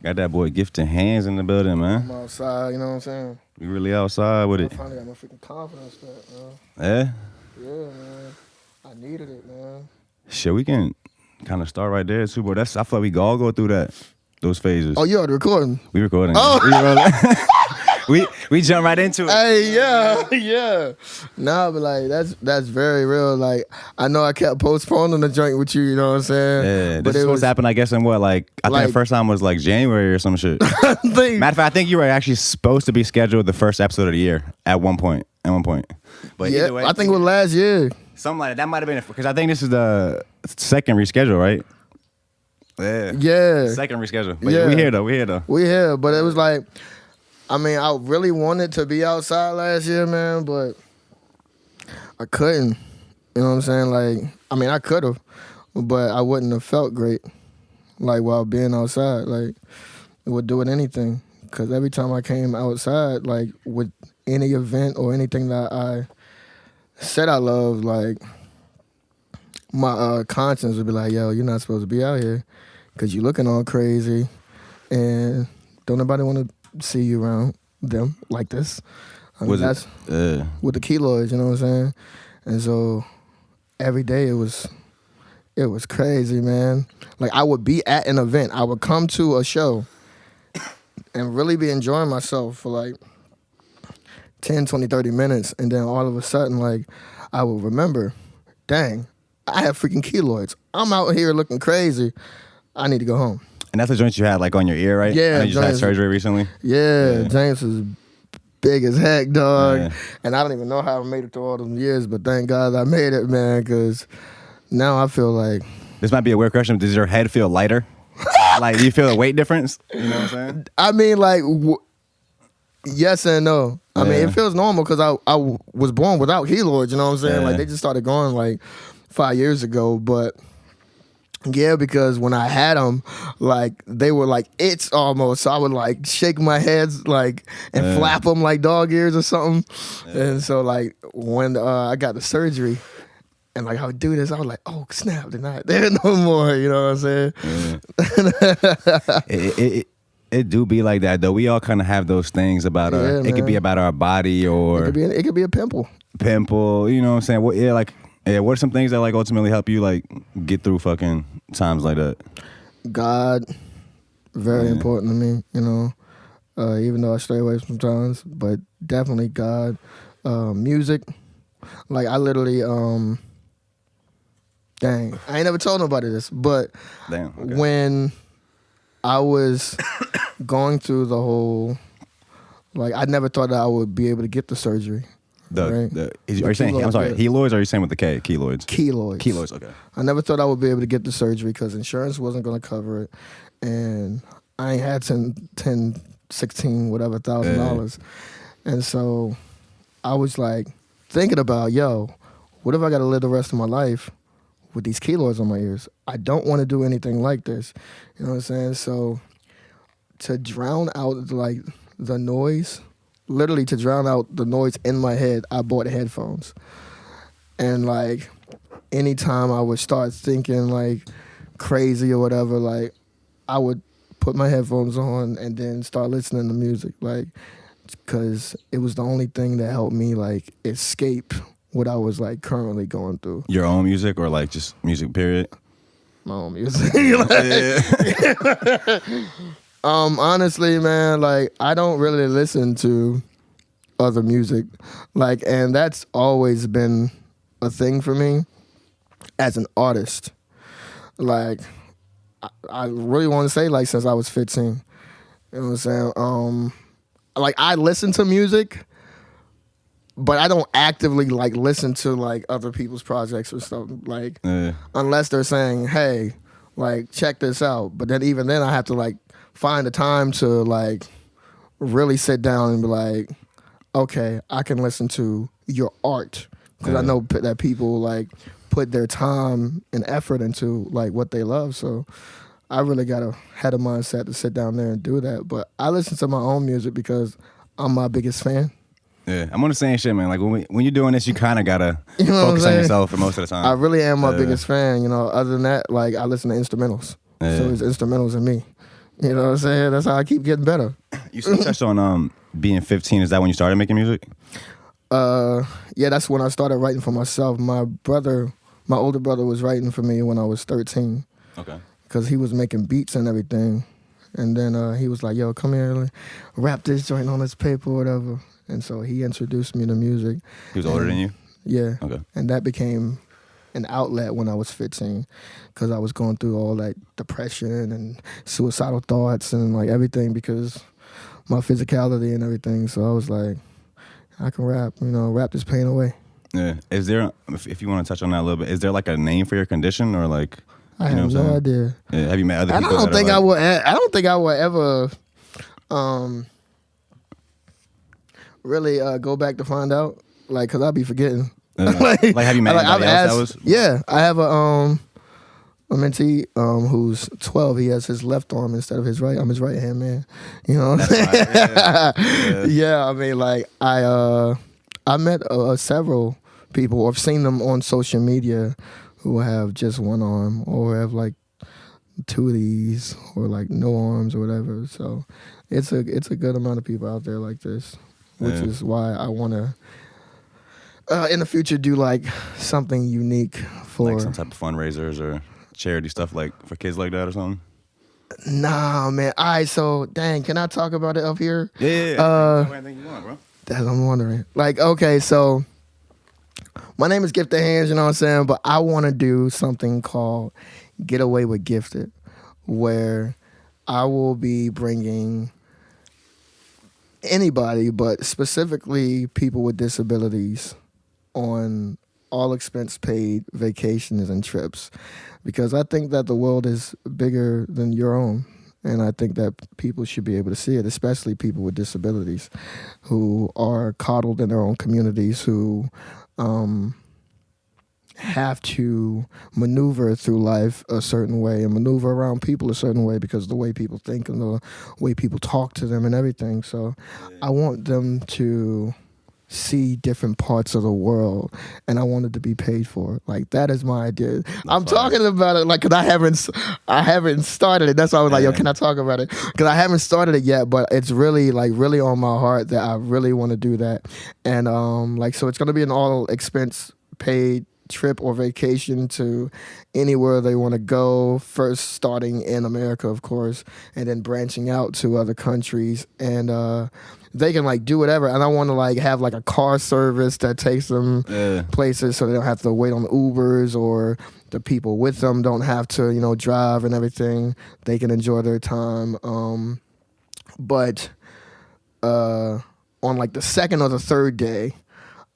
Got that boy Gifted Hands in the building, man. I'm outside, you know what I'm saying? We really outside with it. I finally got my freaking confidence back, man. Yeah? Yeah, man. I needed it, man. Shit, we can kind of start right there, too, bro. I feel like we all go through those phases. Oh, you already recording? We recording. Oh! We jump right into it. Hey, yeah. Nah, but like that's very real. Like I know I kept postponing the joint with you, you know what I'm saying? Yeah, but this is supposed to happen, I guess, in what, like, I think the first time was like January or some shit. Matter of fact, I think you were actually supposed to be scheduled the first episode of the year at one point. But yeah, either way, I think it was last year. Something like that. That might have been because I think this is the second reschedule, right? Yeah. Second reschedule. But yeah, we here though. We here, but it was like, I mean, I really wanted to be outside last year, man, but I couldn't. You know what I'm saying? Like, I mean, I could have, but I wouldn't have felt great, like, while being outside. Like, it would do it anything. Because every time I came outside, like, with any event or anything that I said I loved, like, my conscience would be like, yo, you're not supposed to be out here because you're looking all crazy and don't nobody want to see you around them like this. I mean, that's with the keloids, you know what I'm saying? And so every day it was crazy, man. Like I would be at an event. I would come to a show and really be enjoying myself for like 10, 20, 30 minutes. And then all of a sudden, like, I would remember, dang, I have freaking keloids. I'm out here looking crazy. I need to go home. And that's the joint you had like on your ear, right? Yeah. You just had surgery recently? Yeah, James is big as heck, dog. Yeah. And I don't even know how I made it through all those years, but thank God I made it, man, because now I feel like... This might be a weird question, but does your head feel lighter? Like, do you feel a weight difference? You know what I'm saying? I mean, like, yes and no. I mean, it feels normal because I was born without keloids, you know what I'm saying? Like, they just started growing, like, 5 years ago, but... Yeah, because when I had them, like, they were like itch almost. So I would, like, shake my heads, like, and flap them like dog ears or something. And so, like, when I got the surgery and, like, I would do this, I was like, oh, snap, they're not there no more. You know what I'm saying? It do be like that, though. We all kind of have those things about it could be about our body or... It could be a pimple. You know what I'm saying? Well, yeah, like... Yeah, what are some things that like ultimately help you like get through fucking times like that? God, very important to me, you know. Even though I stray away sometimes, but definitely God. Music, like I literally, dang, I ain't never told nobody this, but when I was going through the whole, like I never thought that I would be able to get the surgery. Are you saying, I'm sorry, heloids or are you saying with the K? Keloids? Keloids, okay. I never thought I would be able to get the surgery because insurance wasn't going to cover it. And I ain't had 10, 16, whatever, $1,000. And so I was like thinking about, yo, what if I got to live the rest of my life with these keloids on my ears? I don't want to do anything like this. You know what I'm saying? So to drown out like the noise... Literally to drown out the noise in my head, I bought headphones. And like anytime I would start thinking like crazy or whatever, like I would put my headphones on and then start listening to music, like because it was the only thing that helped me like escape what I was like currently going through. Your own music or like just music period? My own music. Honestly, man, like I don't really listen to other music, like, and that's always been a thing for me as an artist. Like, I really want to say, like, since I was 15, you know what I'm saying? Like, I listen to music, but I don't actively like listen to like other people's projects or stuff, like, unless they're saying, hey, like, check this out. But then even then, I have to like find the time to like really sit down and be like, okay, I can listen to your art because I know that people like put their time and effort into like what they love. So I really had a mindset to sit down there and do that. But I listen to my own music because I'm my biggest fan. Yeah, I'm on the same shit, man. Like when you're doing this, you kind of gotta focus on yourself for most of the time. I really am my biggest fan. You know, other than that, like I listen to instrumentals. So it's instrumentals and me. You know what I'm saying? That's how I keep getting better. You touched on being 15. Is that when you started making music? Yeah, that's when I started writing for myself. My older brother was writing for me when I was 13. Okay. Because he was making beats and everything. And then he was like, yo, come here, like, rap this joint on this paper or whatever. And so he introduced me to music. He was older than you? Yeah. Okay. And that became an outlet when I was 15 because I was going through all that depression and suicidal thoughts and like everything because my physicality and everything. So I was like, I can rap, rap this pain away. Yeah. Is there, if you want to touch on that a little bit, is there like a name for your condition or like... I have no idea. Yeah. Have you met other people? I don't think I would ever really go back to find out, like, cause I'll be forgetting. like have you met anybody else that was? Yeah, I have a mentee who's 12. He has his left arm instead of his right. I'm his right hand man. You know what I'm saying? Right. Yeah. I mean, like I met several people, or I've seen them on social media, who have just one arm or have like two of these or like no arms or whatever. So it's a good amount of people out there like this, which is why I want to in the future do like something unique for like some type of fundraisers or charity stuff like for kids like that or something. Nah, man. All right, so dang, can I talk about it up here? Yeah. Anything you want, bro. That's what I'm wondering. Like, okay, so my name is Gifted Hands, you know what I'm saying? But I want to do something called Get Away with Gifted, where I will be bringing anybody, but specifically people with disabilities, on all expense paid vacations and trips. Because I think that the world is bigger than your own. And I think that people should be able to see it, especially people with disabilities who are coddled in their own communities, who have to maneuver through life a certain way and maneuver around people a certain way because of the way people think and the way people talk to them and everything. So I want them to see different parts of the world, and I want it to be paid for. Like, that is my idea. I'm talking about it, like, because I haven't started it. That's why I was like, yo, can I talk about it? Because I haven't started it yet, but it's really on my heart that I really want to do that. And so it's going to be an all expense paid trip or vacation to anywhere they want to go, first starting in America, of course, and then branching out to other countries. And they can like do whatever, and I want to like have like a car service that takes them places, so they don't have to wait on Ubers, or the people with them don't have to drive and everything. They can enjoy their time. But on like the second or the third day,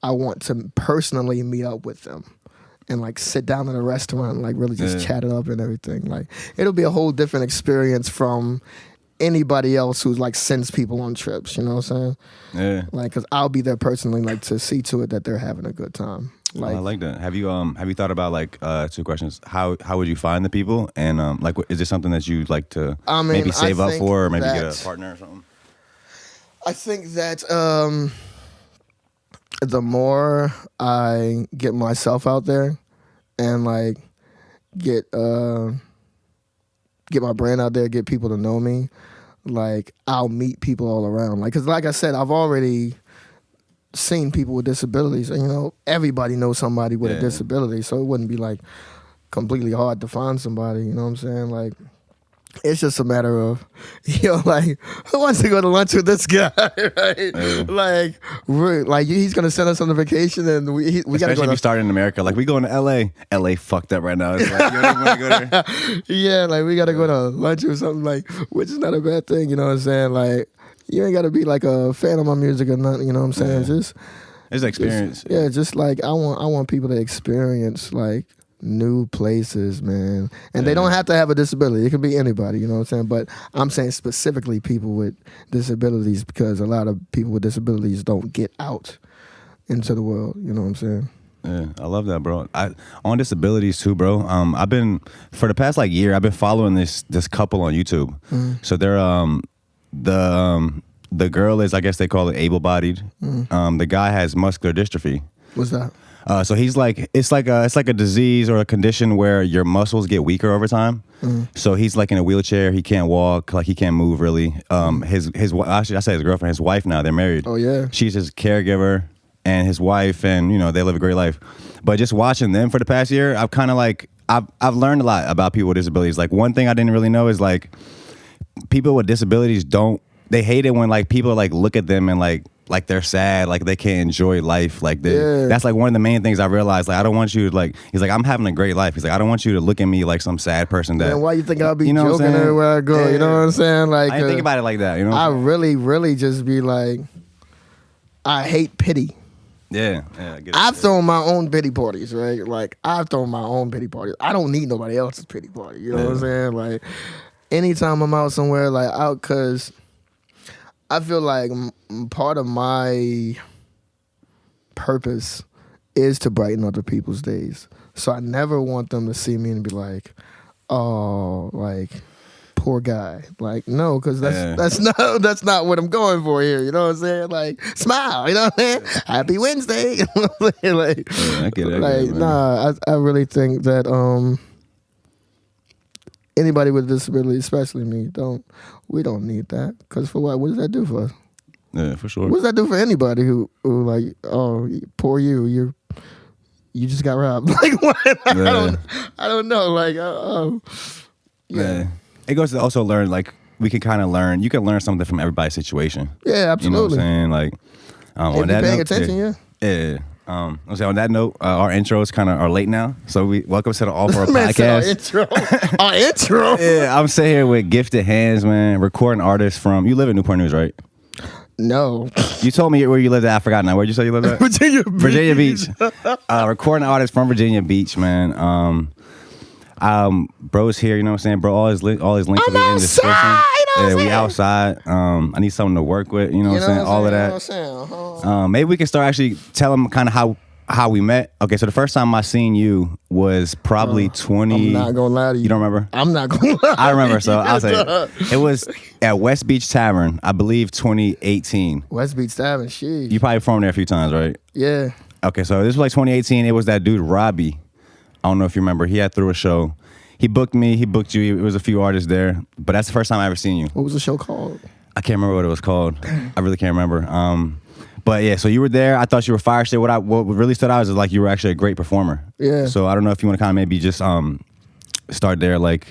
I want to personally meet up with them and like sit down in a restaurant and like really just chat it up and everything. Like, it'll be a whole different experience from anybody else who's like sends people on trips, you know what I'm saying? Yeah. Like, cause I'll be there personally, like, to see to it that they're having a good time. Like, I like that. Have you thought about like two questions? How would you find the people, and like is there something that you'd like to maybe save up for, or maybe get a partner or something? I think that the more I get myself out there and like get my brand out there, get people to know me, like, I'll meet people all around. Like, because like I said, I've already seen people with disabilities, and everybody knows somebody with a disability, so it wouldn't be like completely hard to find somebody, you know what I'm saying? Like, it's just a matter of, like, who wants to go to lunch with this guy, right? Like he's gonna send us on a vacation, and we gotta go. Especially if you start in America, like we going to LA. LA fucked up right now. It's like, you don't even want to go there. Yeah, like we gotta go to lunch or something, like, which is not a bad thing, you know what I'm saying? Like, you ain't gotta be like a fan of my music or nothing, you know what I'm saying? Just it's an experience. Just like I want people to experience like new places, man. And they don't have to have a disability. It can be anybody, you know what I'm saying? But I'm saying specifically people with disabilities, because a lot of people with disabilities don't get out into the world, you know what I'm saying? Yeah, I love that, bro. On disabilities too, bro. I've been, for the past like year, I've been following this couple on YouTube. Mm-hmm. So they're the girl is, I guess they call it able-bodied. Mm-hmm. The guy has muscular dystrophy. What's that? So he's like, it's like a disease or a condition where your muscles get weaker over time. So he's like in a wheelchair. He can't walk. Like he can't move really. His actually I say his girlfriend, his wife now. They're married. Oh yeah. She's his caregiver, and his wife, and they live a great life. But just watching them for the past year, I've kind of like I've learned a lot about people with disabilities. Like one thing I didn't really know is like people with disabilities they hate it when like people like look at them and like they're sad, like they can't enjoy life, like that's like one of the main things I realized. Like I don't want you to like. He's like, I'm having a great life. He's like, I don't want you to look at me like some sad person. That man, why you think I'll be joking everywhere I go? Yeah. You know what I'm saying? Like I didn't think about it like that. I really, really just be like, I hate pity. Yeah, I get it. I've thrown my own pity parties, right? Like I've thrown my own pity parties. I don't need nobody else's pity party. You know what I'm saying? Like anytime I'm out somewhere, like out, cause I feel like part of my purpose is to brighten other people's days. So I never want them to see me and be like, oh, like, poor guy. Like, no, because that's not what I'm going for here. You know what I'm saying? Like, smile. You know what I'm saying? Happy Wednesday. You know what I'm saying? Like, I get it. I really think that anybody with a disability, especially me, we don't need that. Because for what? What does that do for us? Yeah, for sure. What does that do for anybody who like, oh, poor you just got robbed? Like, what? I don't know. Like, yeah. It goes to also learn, like, we can kind of learn. You can learn something from everybody's situation. Yeah, absolutely. You know what I'm saying? Like, on that paying attention, yeah. I'm saying on that note, our intros kind of are late now, so we welcome to the Off-World Podcast. Our intro. Yeah, I'm sitting here with gifted hands, man. Recording artists from. You live in Newport News, right? No. You told me where you lived at. I forgot now. Where'd you say you lived at? Virginia Beach. Recording artists from Virginia Beach, man. Bro's here. You know what I'm saying, bro? All his links will be in the description. Yeah, we outside. I need something to work with. You know what I'm saying? All of that. Maybe we can start actually tell them kind of how we met. Okay, so the first time I seen you was probably 20. I'm not gonna lie to you. You don't remember? I'm not gonna lie. I remember. So I'll say it was at West Beach Tavern, I believe 2018. West Beach Tavern, sheesh. You probably performed there a few times, right? Yeah. Okay, so this was like 2018. It was that dude Robbie. I don't know if you remember. He had threw a show. He booked me. He booked you. It was a few artists there. But that's the first time I ever seen you. What was the show called? I can't remember what it was called. I really can't remember. But yeah, so you were there. I thought you were fire shit. What really stood out is like you were actually a great performer. Yeah. So I don't know if you want to kind of maybe just start there. Like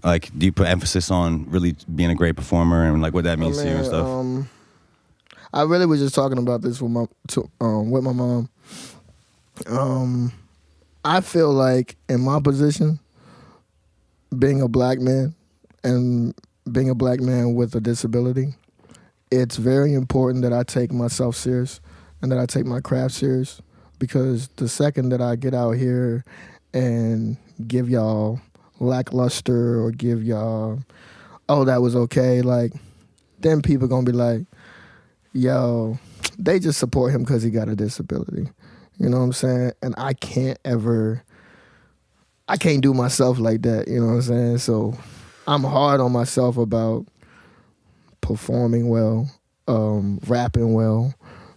do you put emphasis on really being a great performer and like what that means to you and stuff? I really was just talking about this with my mom. I feel like in my position, being a black man and being a black man with a disability, it's very important that I take myself serious and that I take my craft serious, because the second that I get out here and give y'all lackluster or give y'all, oh, that was okay, like, then people gonna be like, yo, they just support him because he got a disability. You know what I'm saying? And I can't do myself like that, you know what I'm saying? So I'm hard on myself about performing well, rapping well,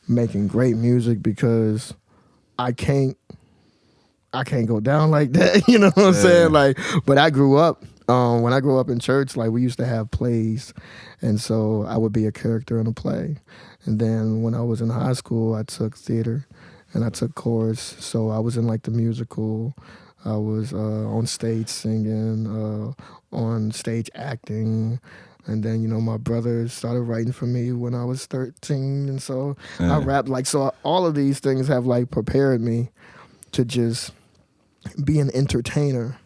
making great music, because I can't go down like that, you know what I'm saying? Like, but I grew up, when I grew up in church, like we used to have plays, and so I would be a character in a play. And then when I was in high school, I took theater and I took chorus, so I was in like the musical. I was on stage singing, on stage acting, and then, my brother started writing for me when I was 13, and so I rapped. Like, so all of these things have like prepared me to just be an entertainer,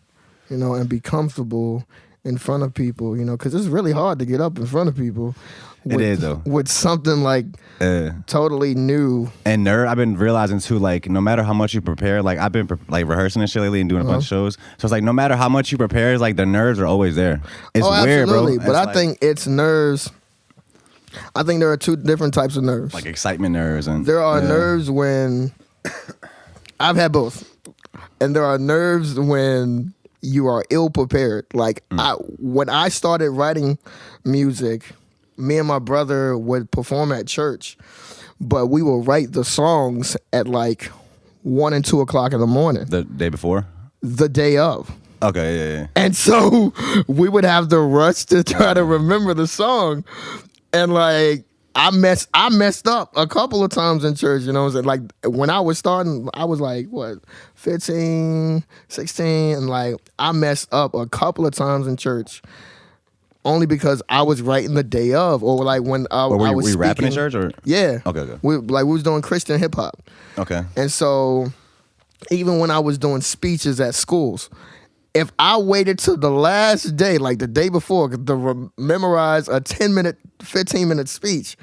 and be comfortable in front of people, because it's really hard to get up in front of people. It is though. With something like totally new. And I've been realizing too, like no matter how much you prepare, like I've been like rehearsing and shit lately and doing a bunch of shows. So it's like no matter how much you prepare, it's like the nerves are always there. It's weird, absolutely. Bro. But I think it's nerves. I think there are two different types of nerves. Like excitement nerves, and there are nerves when I've had both, and there are nerves when you are ill prepared. Like when I started writing music, me and my brother would perform at church, but we would write the songs at like 1 and 2 o'clock in the morning. The day before? The day of. Okay, yeah. And so we would have the rush to try to remember the song. And like, I messed up a couple of times in church, you know what I'm saying? Like, when I was starting, I was like, 15, 16, and like, I messed up a couple of times in church only because I was writing the day of, or like when I was speaking. Were you rapping in church, or? Yeah. Okay. We was doing Christian hip hop. Okay. And so even when I was doing speeches at schools, if I waited till the last day, like the day before, to memorize a 10-minute, 15-minute speech,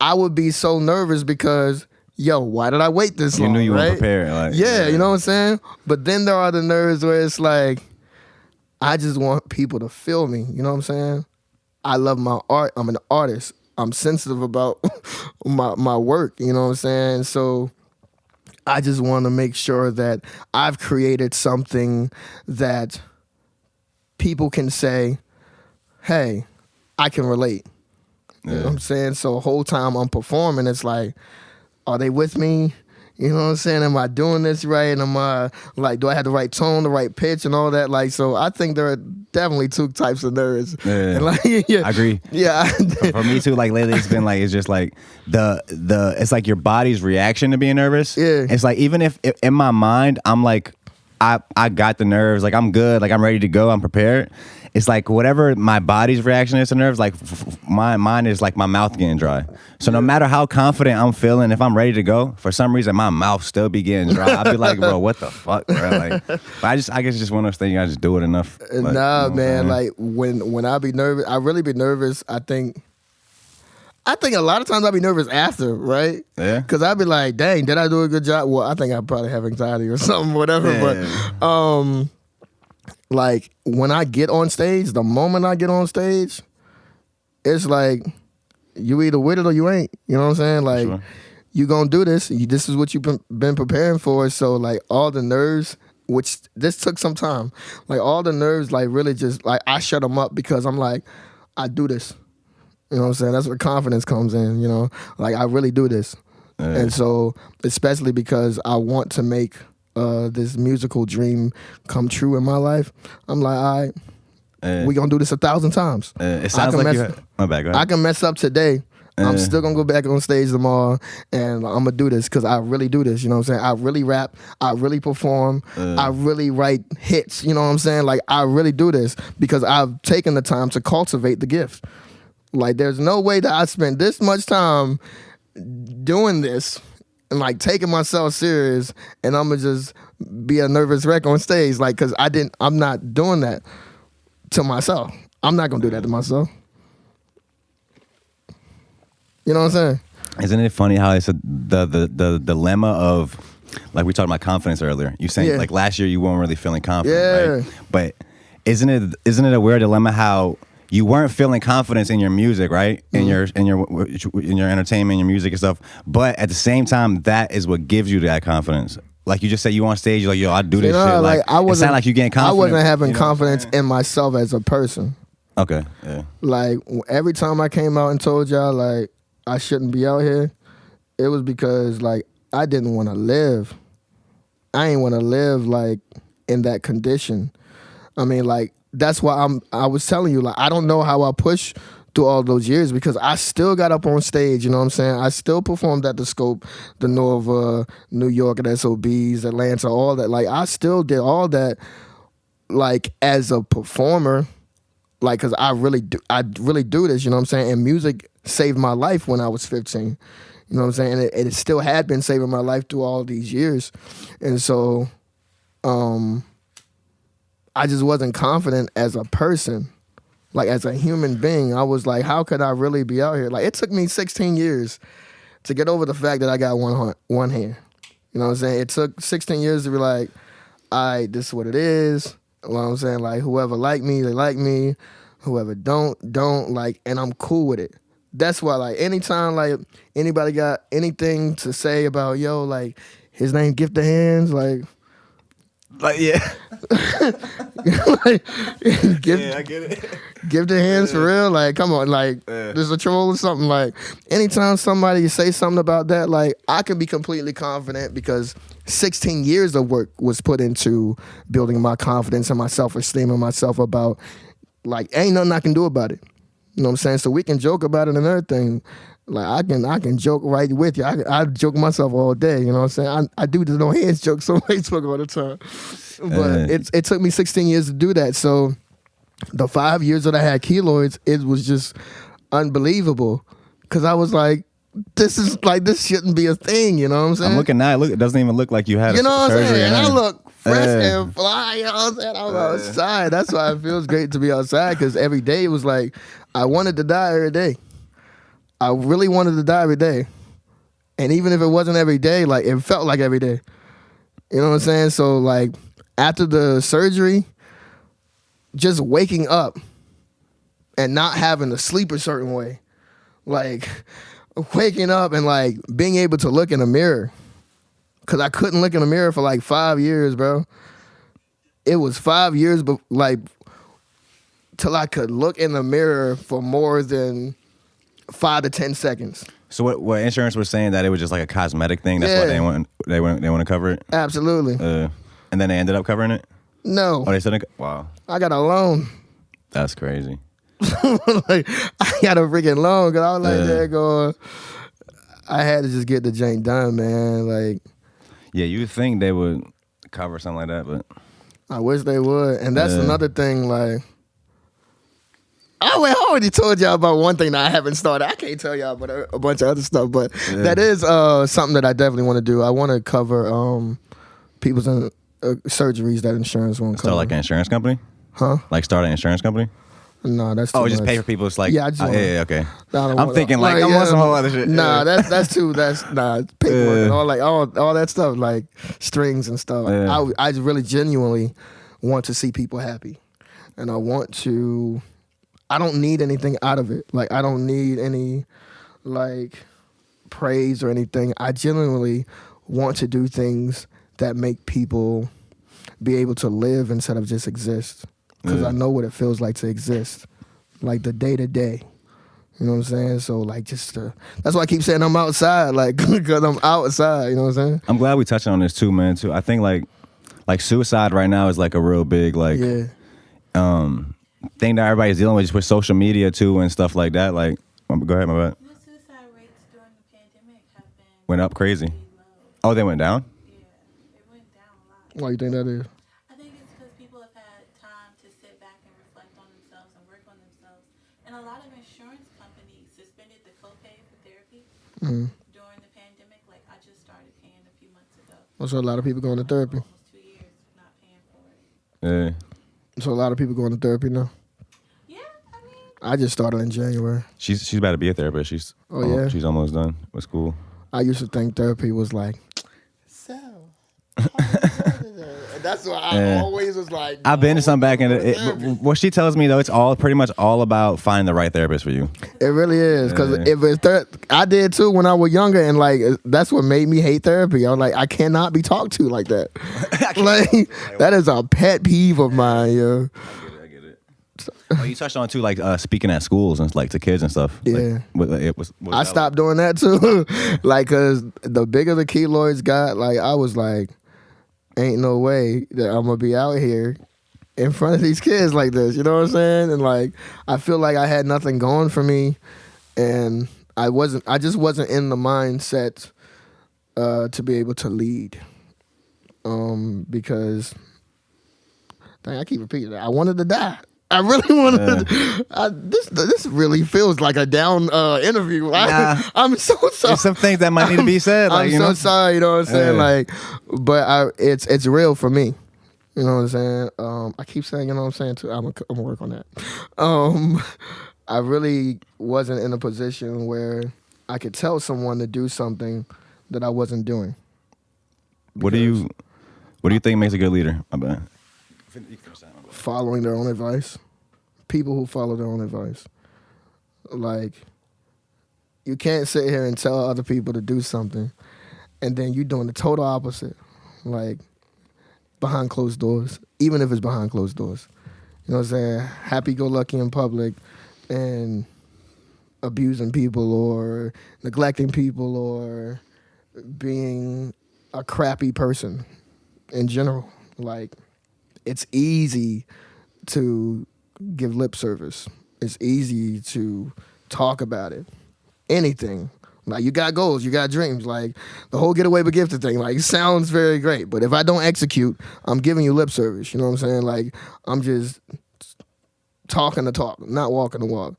I would be so nervous because, why did I wait this long? You knew you right? weren't prepared. Like, yeah, you know what I'm saying? But then there are the nerves where it's like, I just want people to feel me. You know what I'm saying? I love my art. I'm an artist. I'm sensitive about my work. You know what I'm saying? So I just want to make sure that I've created something that people can say, hey, I can relate. You know what I'm saying? So the whole time I'm performing, it's like, are they with me? You know what I'm saying? Am I doing this right? Am I, like, do I have the right tone, the right pitch, and all that? Like, so I think there are definitely two types of nerves. Yeah. And like, I agree. Yeah. For me too, like lately it's been like, it's just like it's like your body's reaction to being nervous. Yeah. It's like, even if in my mind, I'm like, I got the nerves, like I'm good, like I'm ready to go, I'm prepared. It's like whatever my body's reaction is to nerves, like mine is like my mouth getting dry. So no matter how confident I'm feeling, if I'm ready to go, for some reason my mouth still be getting dry. I'll be like, bro, what the fuck, bro? Like, but I guess it's just one of those things. I just do it enough. Like, nah, man. Like when I be nervous, I really be nervous. I think a lot of times I be nervous after, right? Yeah. Because I be like, dang, did I do a good job? Well, I think I probably have anxiety or something, whatever. Yeah. But like when I get on stage, the moment I get on stage, it's like you either with it or you ain't. You know what I'm saying? Like, sure. You gonna do this. This is what you've been preparing for. So like all the nerves, which this took some time, like all the nerves, like really just like I shut them up because I'm like, I do this. You know what I'm saying? That's where confidence comes in, you know? Like, I really do this. And so, especially because I want to make this musical dream come true in my life, I'm like, all right, we're going to do this 1,000 times. It sounds like you had... My bad, go ahead. I can mess up today. I'm still going to go back on stage tomorrow, and I'm going to do this because I really do this, you know what I'm saying? I really rap. I really perform. I really write hits, you know what I'm saying? Like, I really do this because I've taken the time to cultivate the gift. Like, there's no way that I spent this much time doing this and like taking myself serious, and I'm gonna just be a nervous wreck on stage, like, cause I'm not doing that to myself. I'm not gonna do that to myself. You know what I'm saying? Isn't it funny how it's the dilemma of, like we talked about confidence earlier. You saying like last year you weren't really feeling confident, right? But isn't it a weird dilemma how you weren't feeling confidence in your music, right? In your entertainment, your music and stuff. But at the same time, that is what gives you that confidence. Like you just said, you on stage, you're like, yo, I do this shit. Like I wasn't, it sounded like you getting confidence. I wasn't having confidence in myself as a person. Okay, yeah. Like every time I came out and told y'all like I shouldn't be out here, it was because like I didn't want to live. I ain't want to live like in that condition. I mean, like, that's why I was telling you, like, I don't know how I pushed through all those years because I still got up on stage, you know what I'm saying? I still performed at the Scope, the Nova, New York at SOBs, Atlanta, all that. Like, I still did all that, like, as a performer, like, because I really do this, you know what I'm saying? And music saved my life when I was 15, you know what I'm saying? And it still had been saving my life through all these years. And so, I just wasn't confident as a person, like as a human being. I was like, how could I really be out here? Like, it took me 16 years to get over the fact that I got one hand. You know what I'm saying? It took 16 years to be like, all right, this is what it is. You know what I'm saying? Like, whoever like me, they like me. Whoever don't, like, and I'm cool with it. That's why, like, anytime, like, anybody got anything to say about, yo, like, his name Gift the Hands, like, yeah. Like, I get it. Give the hands for real. Like, come on, like, there's a troll or something. Like, anytime somebody say something about that, like, I can be completely confident because 16 years of work was put into building my confidence and my self-esteem and myself about, like, ain't nothing I can do about it. You know what I'm saying? So we can joke about it and everything. Like, I can joke right with you. I joke myself all day, you know what I'm saying? I do the no hands jokes on Facebook all the time. But it took me 16 years to do that. So the 5 years that I had keloids, it was just unbelievable. Because I was like, this shouldn't be a thing, you know what I'm saying? I'm looking now. It doesn't even look like you had you know what I'm surgery. saying? And I look fresh and fly, you know what I'm saying? I'm outside. That's why it feels great to be outside, because every day it was like, I wanted to die every day. I really wanted to die every day. And even if it wasn't every day, like, it felt like every day. You know what I'm saying? So, like, after the surgery, just waking up and not having to sleep a certain way. Like, waking up and, like, being able to look in a mirror. Because I couldn't look in a mirror for, like, 5 years, bro. It was 5 years, but, like, till I could look in the mirror for more than 5 to 10 seconds. So what insurance was saying, that it was just like a cosmetic thing? That's why they want to cover it? Absolutely. And then they ended up covering it? No. Oh, they said wow. I got a loan. That's crazy. Like, I got a freaking loan, because I was like, there going. I had to just get the jank done, man. Like, yeah, you would think they would cover something like that, but I wish they would. And that's another thing, like, I already told y'all about one thing that I haven't started. I can't tell y'all about a bunch of other stuff, but that is something that I definitely want to do. I want to cover people's surgeries that insurance won't cover. Start like an insurance company? Huh? Like start an insurance company? No, that's too much. Just pay for people. It's like, yeah, I just okay. I'm thinking like I want some whole other shit. Nah, that's paperwork and all that stuff, like strings and stuff. I really genuinely want to see people happy, and I don't need anything out of it. Like, I don't need any, like, praise or anything. I genuinely want to do things that make people be able to live instead of just exist. Because I know what it feels like to exist. Like, the day-to-day. You know what I'm saying? So, like, that's why I keep saying I'm outside, like, because I'm outside, you know what I'm saying? I'm glad we touched on this too, man, too. I think, like suicide right now is, like, a real big, like, thing that everybody's dealing with, just with social media too and stuff like that. Like, go ahead, my bad. The suicide rates during the pandemic have been went up crazy. Oh, they went down? Yeah, they went down a lot. Why you think that is? I think it's because people have had time to sit back and reflect on themselves and work on themselves. And a lot of insurance companies suspended the copay for therapy during the pandemic. Like, I just started paying a few months ago. So a lot of people going to therapy. Almost 2 years not paying for it. Yeah. So a lot of people going to therapy now. Yeah, I mean, I just started in January. She's about to be a therapist. She's almost done with school. I used to think therapy was like, so. That's why I always was like. I've been to some back in it. What she tells me though, it's pretty much all about finding the right therapist for you. It really is, because if it's I did too when I was younger, and like that's what made me hate therapy. I was like, I cannot be talked to like that. Like, that is a pet peeve of mine, yo. I get it. Oh, you touched on too, like speaking at schools and like to kids and stuff. Yeah, I stopped doing that too. Like, cause the bigger the keloids got, like I was like, ain't no way that I'm gonna be out here in front of these kids like this. You know what I'm saying? And like, I feel like I had nothing going for me, and I just wasn't in the mindset to be able to lead. Because dang, I keep repeating that. I wanted to die. I really wanted to. This really feels like a down interview. I'm so sorry. There's some things that might need to be said. Like, I'm so sorry. You know what I'm saying? Like, but it's real for me. You know what I'm saying? I keep saying, you know what I'm saying too. I'm gonna work on that. I really wasn't in a position where I could tell someone to do something that I wasn't doing. What do you think makes a good leader? My bad. Following their own advice. People who follow their own advice. Like, you can't sit here and tell other people to do something and then you're doing the total opposite. Like, behind closed doors. Even if it's behind closed doors. You know what I'm saying? Happy-go-lucky in public and abusing people or neglecting people or being a crappy person in general. Like, it's easy to give lip service. It's easy to talk about it. Anything. Like, you got goals, you got dreams. Like, the whole get away but gifted thing, like, it sounds very great. But if I don't execute, I'm giving you lip service. You know what I'm saying? Like, I'm just talking the talk, not walking the walk.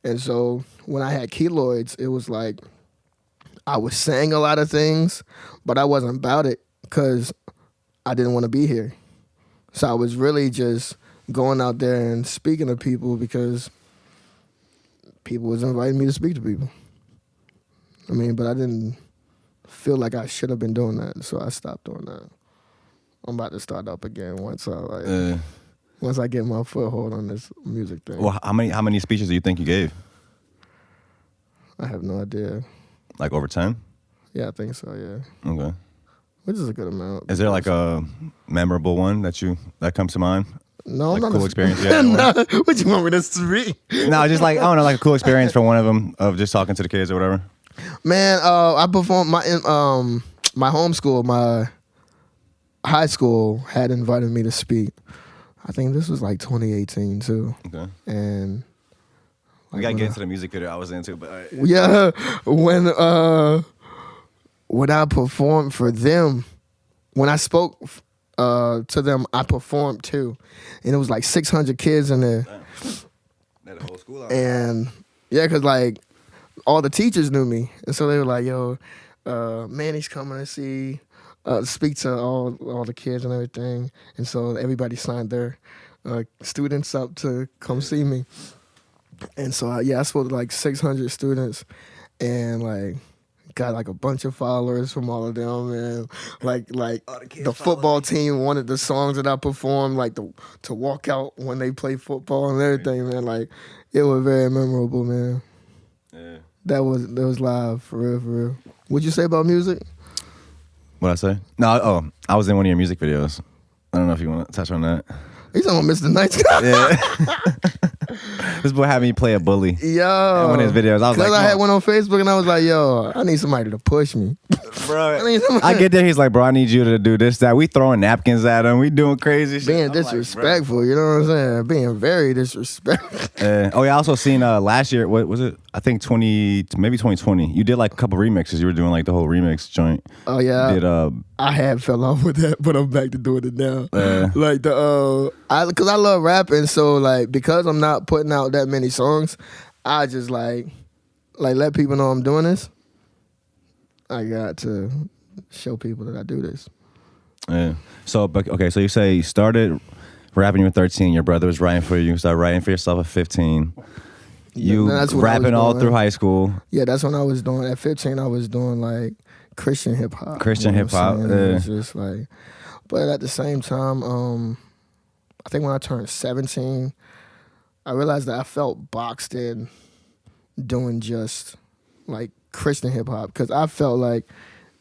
And so when I had keloids, it was like I was saying a lot of things, but I wasn't about it because I didn't want to be here. So I was really just going out there and speaking to people because people was inviting me to speak to people. I mean, but I didn't feel like I should have been doing that, so I stopped doing that. I'm about to start up again once I get my foothold on this music thing. Well, how many speeches do you think you gave? I have no idea. Like over 10? Yeah, I think so, yeah. Okay. Which is a good amount. Is there like a memorable one that comes to mind? No, like not cool experience you had? No, what you want me to read? No, just like, I don't know, like a cool experience for one of them of just talking to the kids or whatever. Man, I performed my homeschool, my high school had invited me to speak. I think this was like 2018 too. Okay. And we gotta get into the music video I was into, but yeah, when I performed for them, when I spoke to them, I performed too, and it was like 600 kids in there. That whole school out. And yeah, cause like all the teachers knew me, and so they were like, "Yo, Manny's coming to speak to all the kids and everything," and so everybody signed their students up to come see me. And so I spoke to like 600 students, and like got like a bunch of followers from all of them, and like the football team wanted the songs that I performed, like to walk out when they play football and everything, man. Like, it was very memorable, man. Yeah. That was live, for real. What'd you say about music? What'd I say? No, I was in one of your music videos. I don't know if you want to touch on that. He's talking about Mr. Nice Guy. Yeah. This boy had me play a bully. Yo. In one of his videos. I was like, I had one on Facebook and I was like, yo, I need somebody to push me. Bro, I get there. He's like, bro, I need you to do this, that. We throwing napkins at him. We doing crazy shit. Being disrespectful, like, you know what I'm saying? Being very disrespectful. Yeah, I also seen last year, what was it? I think maybe 2020. You did like a couple remixes. You were doing like the whole remix joint. Oh, yeah. You did, I had fell off with that, but I'm back to doing it now. Like because I love rapping, so like because I'm not putting out that many songs, I just like let people know I'm doing this. I got to show people that I do this. Yeah. So you say you started rapping when you were 13. Your brother was writing for you. You started writing for yourself at 15. You rapping all through high school. Yeah, that's when I was doing. At 15, I was doing like Christian hip hop. Hip hop. It was just like, but at the same time, I think when I turned 17, I realized that I felt boxed in doing just like Christian hip hop, because I felt like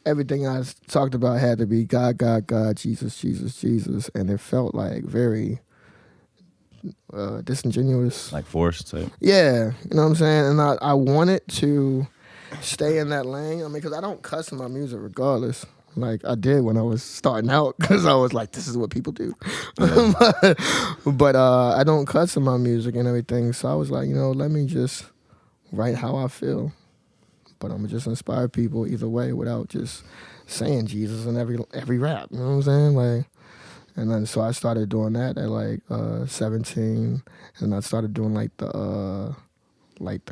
everything I talked about had to be God, God, God, Jesus, Jesus, Jesus, and it felt like very disingenuous, like forced type. Yeah, you know what I'm saying. And I wanted to stay in that lane. I mean, because I don't cuss in my music regardless. Like I did when I was starting out, because I was like, this is what people do. Yeah. but I don't cuss in my music and everything. So I was like, let me just write how I feel. But I'm just inspire people either way without just saying Jesus in every rap. You know what I'm saying? Like, and then so I started doing that at like 17, and I started doing like the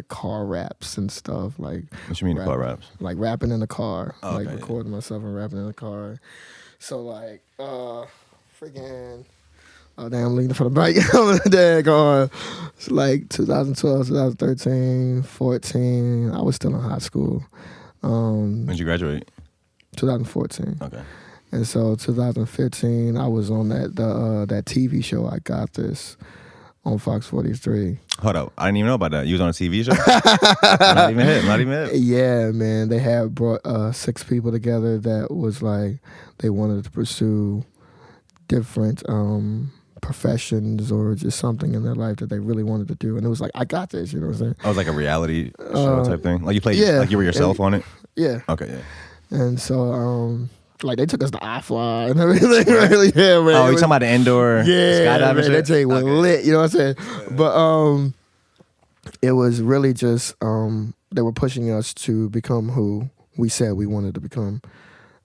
car raps and stuff. Like, what you mean car raps? Like rapping in the car, okay, like recording myself and rapping in the car. So like freaking. Oh, damn, I'm leaning for the bike. It's like 2012, 2013, 14. I was still in high school. When did you graduate? 2014. Okay. And so 2015, I was on that TV show, I Got This, on Fox 43. Hold up. I didn't even know about that. You was on a TV show? Not even hit. Yeah, man. They had brought 6 people together that was like, they wanted to pursue different professions or just something in their life that they really wanted to do. And it was like, I got this, you know what I'm saying? Oh, it was like a reality show type thing? Like you played, like you were yourself on it? Yeah. Okay, yeah. And so Like they took us to iFly and everything. Really, yeah, man. Oh, you talking about the indoor skydiving man, shit? that thing was lit. You know what I'm saying? But it was really just they were pushing us to become who we said we wanted to become.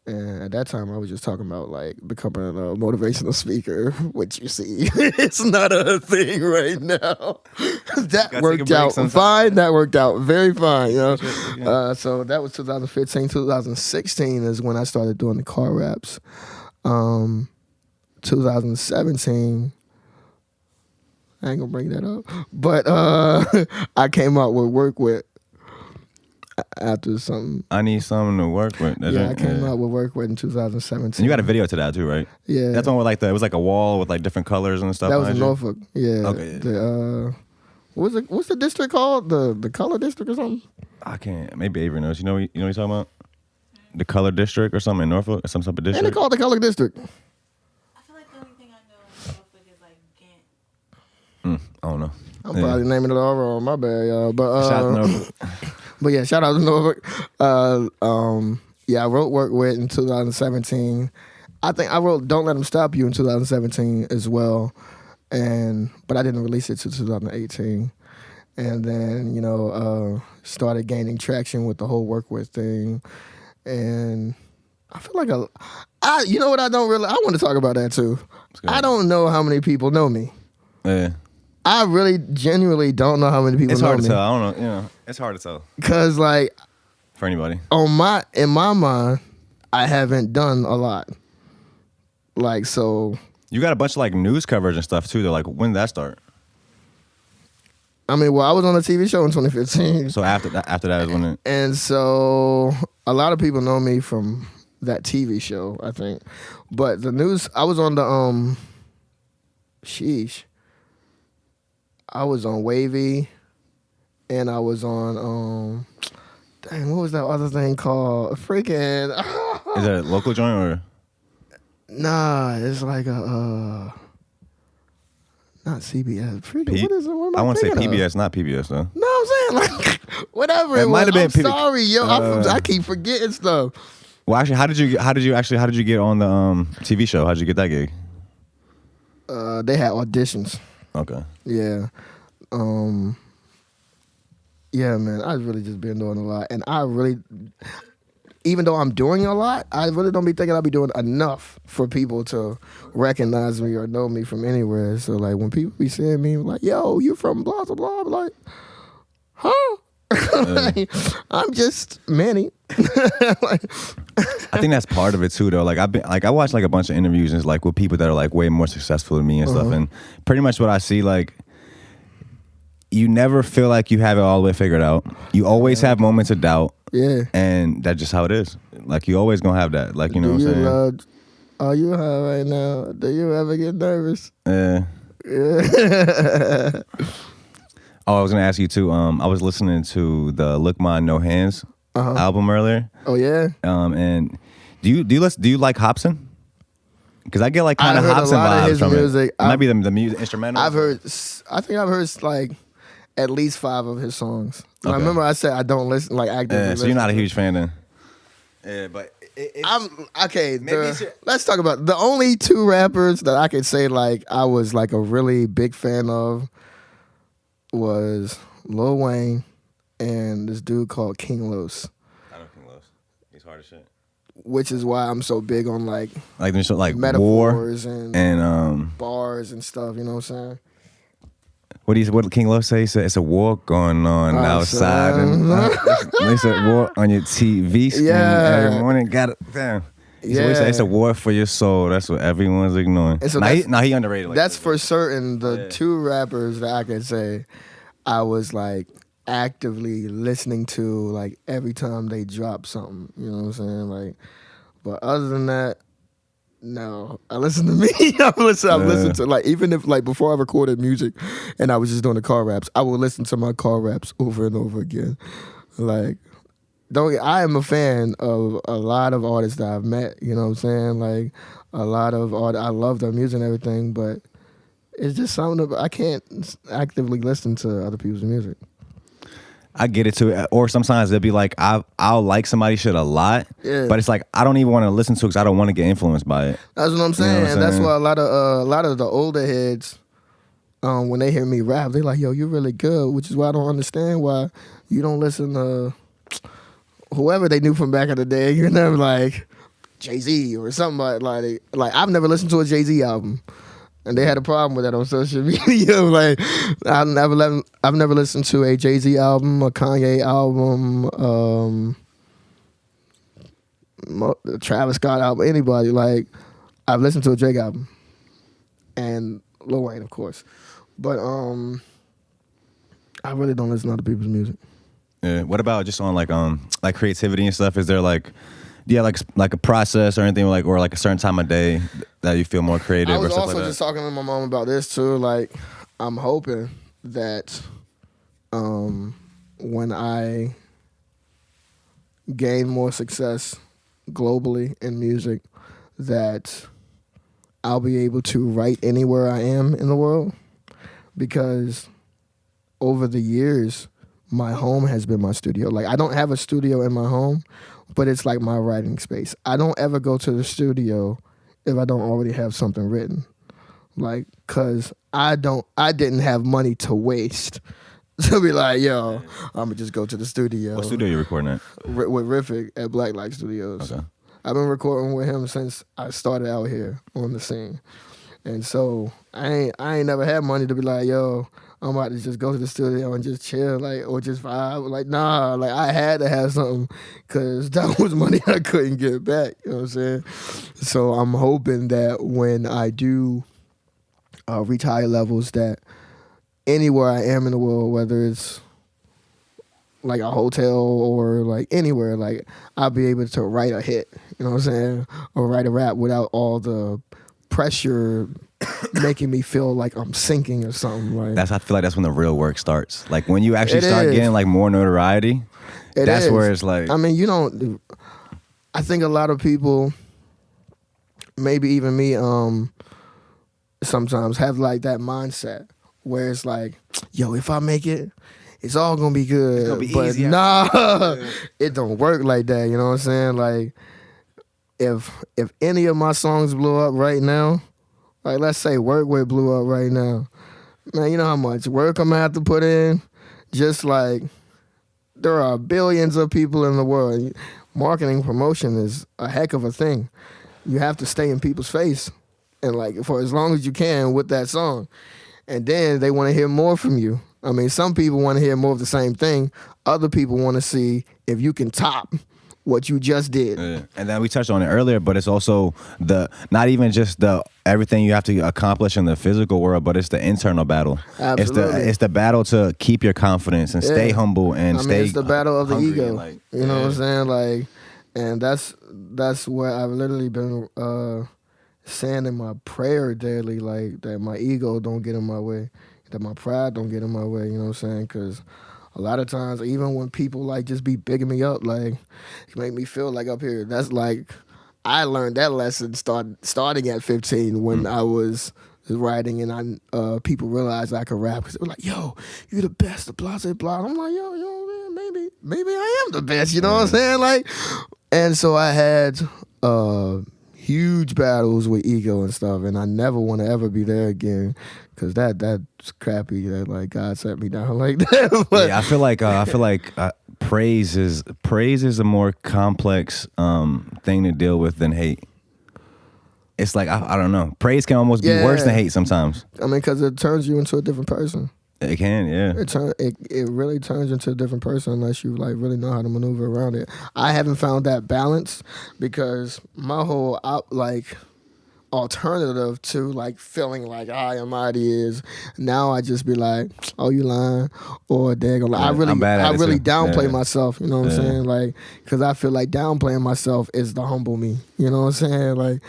And at that time, I was just talking about like becoming a motivational speaker, which you see, it's not a thing right now. That worked out fine. That worked out very fine. You know, so that was 2015. 2016 is when I started doing the car raps. 2017. I ain't gonna bring that up, but I came out with Work With. After something, I need something to work with. I came out with Work With in 2017. And you got a video to that too, right? Yeah, that's one with like it was like a wall with like different colors and stuff. That was in Norfolk. Yeah. Okay. What's the district called? The Color District or something? I can't. Maybe Avery knows. You know what you're talking about? The Color District or something in Norfolk, or some type of district. And they call it the Color District. I feel like the only thing I know in Norfolk is like Ghent. I don't know. I'm probably naming it all wrong. My bad, y'all. But shout out to Norfolk. But yeah, shout out to Norfolk. Yeah, I wrote Work With in 2017. I think I wrote Don't Let Them Stop You in 2017 as well. But I didn't release it till 2018. And then, started gaining traction with the whole Work With thing. And I feel like you know what I want to talk about that too. I don't know how many people know me. Yeah. I really genuinely don't know how many people know me. It's hard to tell. I don't know. It's hard to tell. Cause like for anybody. In my mind, I haven't done a lot. Like so. You got a bunch of like news coverage and stuff too. Though, like when did that start? I mean, well, I was on a TV show in 2015. So after that is when it. And so a lot of people know me from that TV show, I think. But the news, I was on the I was on Wavy, and I was on what was that other thing called? Freaking. Is that a local joint or? Nah, it's like a not CBS. Freaking, what is it? What am I want to say PBS, of? Not PBS though. No, I'm saying like whatever it might was. have been I'm sorry, yo. I keep forgetting stuff. Well, actually, how did you get on the TV show? How did you get that gig? They had auditions. Okay. Yeah. Yeah, man. I've really just been doing a lot, and I really, even though I'm doing a lot, I really don't be thinking I'll be doing enough for people to recognize me or know me from anywhere. So like when people be seeing me, like, "Yo, you from blah blah blah," I'm like, "Huh?" Like, I'm just Manny. I think that's part of it too, though. Like I watched like a bunch of interviews and it's like with people that are like way more successful than me and stuff, and pretty much what I see, like, you never feel like you have it all the way figured out. You always have moments of doubt. Yeah, and that's just how it is. Like you always gonna have that. Like you know what I'm saying. Are you high right now? Do you ever get nervous? Yeah. Oh, I was gonna ask you too. I was listening to the Look Ma No Hands album earlier. Oh yeah. And do you like Hobson? Because I get like kind of Hobson vibes from music. It might be the music instrumental. I think I've heard like at least 5 of his songs. Okay. I remember I said I don't listen like actively. Yeah, so you're not a huge fan then. Yeah, but I'm okay. Let's talk about the only 2 rappers that I could say like I was like a really big fan of was Lil Wayne and this dude called King Los. I know King Los. He's hard as shit. Which is why I'm so big on like metaphors and bars and stuff. You know what I'm saying? What did King Los say? He said it's a war going on outside, and they said war on your TV screen every morning. Got it. Damn. So he said it's a war for your soul. That's what everyone's ignoring. So he underrated. Like that's for certain. The 2 rappers that I could say I was like actively listening to like every time they drop something. You know what I'm saying? Like, but other than that, no. I listen to me. I've listened to like even if like before I recorded music and I was just doing the car raps, I would listen to my car raps over and over again. Like. I am a fan of a lot of artists that I've met, you know what I'm saying? Like, a lot of artists, I love their music and everything, but it's just something I can't actively listen to other people's music. I get it too. Or sometimes it'll be like I'll like somebody's shit a lot, but it's like I don't even want to listen to it because I don't want to get influenced by it. That's what I'm saying. You know what I'm That's saying? why a lot of the older heads, when they hear me rap, they like, yo, you're really good. Which is why I don't understand why you don't listen to whoever they knew from back in the day. You're never like Jay-Z or something like I've never listened to a Jay-Z album. And they had a problem with that on social media. Like, I've never listened to a Jay-Z album, a Kanye album, a Travis Scott album, anybody. Like, I've listened to a Drake album, and Lil Wayne, of course. But I really don't listen to other people's music. Yeah. What about just on like creativity and stuff? Is there like like a process or anything or like a certain time of day that you feel more creative? I was or stuff also like just talking to my mom about this too. Like, I'm hoping that when I gain more success globally in music, that I'll be able to write anywhere I am in the world, because over the years, my home has been my studio. Like, I don't have a studio in my home, but it's like my writing space. I don't ever go to the studio if I don't already have something written. Like, cause I didn't have money to waste to be like, yo, I'm gonna just go to the studio. What studio are you recording at? With Riffic at Black Light Studios. Okay. I've been recording with him since I started out here on the scene. And so I ain't never had money to be like, yo, I'm about to just go to the studio and just chill, like, or just vibe. Like, nah, like, I had to have something because that was money I couldn't get back. You know what I'm saying? So I'm hoping that when I do reach higher levels, that anywhere I am in the world, whether it's like a hotel or like anywhere, like, I'll be able to write a hit, you know what I'm saying? Or write a rap without all the pressure making me feel like I'm sinking or something. Like, I feel like that's when the real work starts. Like when you actually start is. getting like more notoriety, that's where it's like. I mean, I think a lot of people, maybe even me, sometimes have like that mindset where it's like, yo, if I make it, it's all gonna be good. It's gonna be but easy. nah, it don't work like that. You know what I'm saying? Like, if any of my songs blew up right now, like, let's say Work With blew up right now, man, you know how much work I'm gonna have to put in? Just like, there are billions of people in the world. Marketing promotion is a heck of a thing. You have to stay in people's face, and like, for as long as you can with that song. And then they want to hear more from you. I mean, some people want to hear more of the same thing. Other people want to see if you can top what you just did. Yeah. And then we touched on it earlier, but it's also not even just everything you have to accomplish in the physical world, but it's the internal battle. Absolutely. It's the battle to keep your confidence and stay humble and stay. It's the battle of the ego. Like, you know what I'm saying? Like, and that's where I've literally been saying in my prayer daily, like, that my ego don't get in my way, that my pride don't get in my way. You know what I'm saying? Because a lot of times, even when people like just be bigging me up, like, it make me feel like up here. That's like, I learned that lesson starting at 15 when I was writing, and people realized I could rap because they were like, "Yo, you the best." Blah blah blah. I'm like, yo, man, maybe I am the best. You know what I'm saying? Like, and so I had huge battles with ego and stuff, and I never want to ever be there again, because that's crappy that like God set me down like that. But, yeah, I feel like praise is a more complex thing to deal with than hate. It's like I don't know. Praise can almost be worse than hate sometimes. I mean, because it turns you into a different person. It can, yeah. It really turns into a different person unless you like really know how to maneuver around it. I haven't found that balance, because my whole alternative to like feeling like I am mighty is now I just be like, oh, you lying, or daggone. Like, I really downplay myself. You know what I'm saying? Like, because I feel like downplaying myself is the humble me. You know what I'm saying? Like,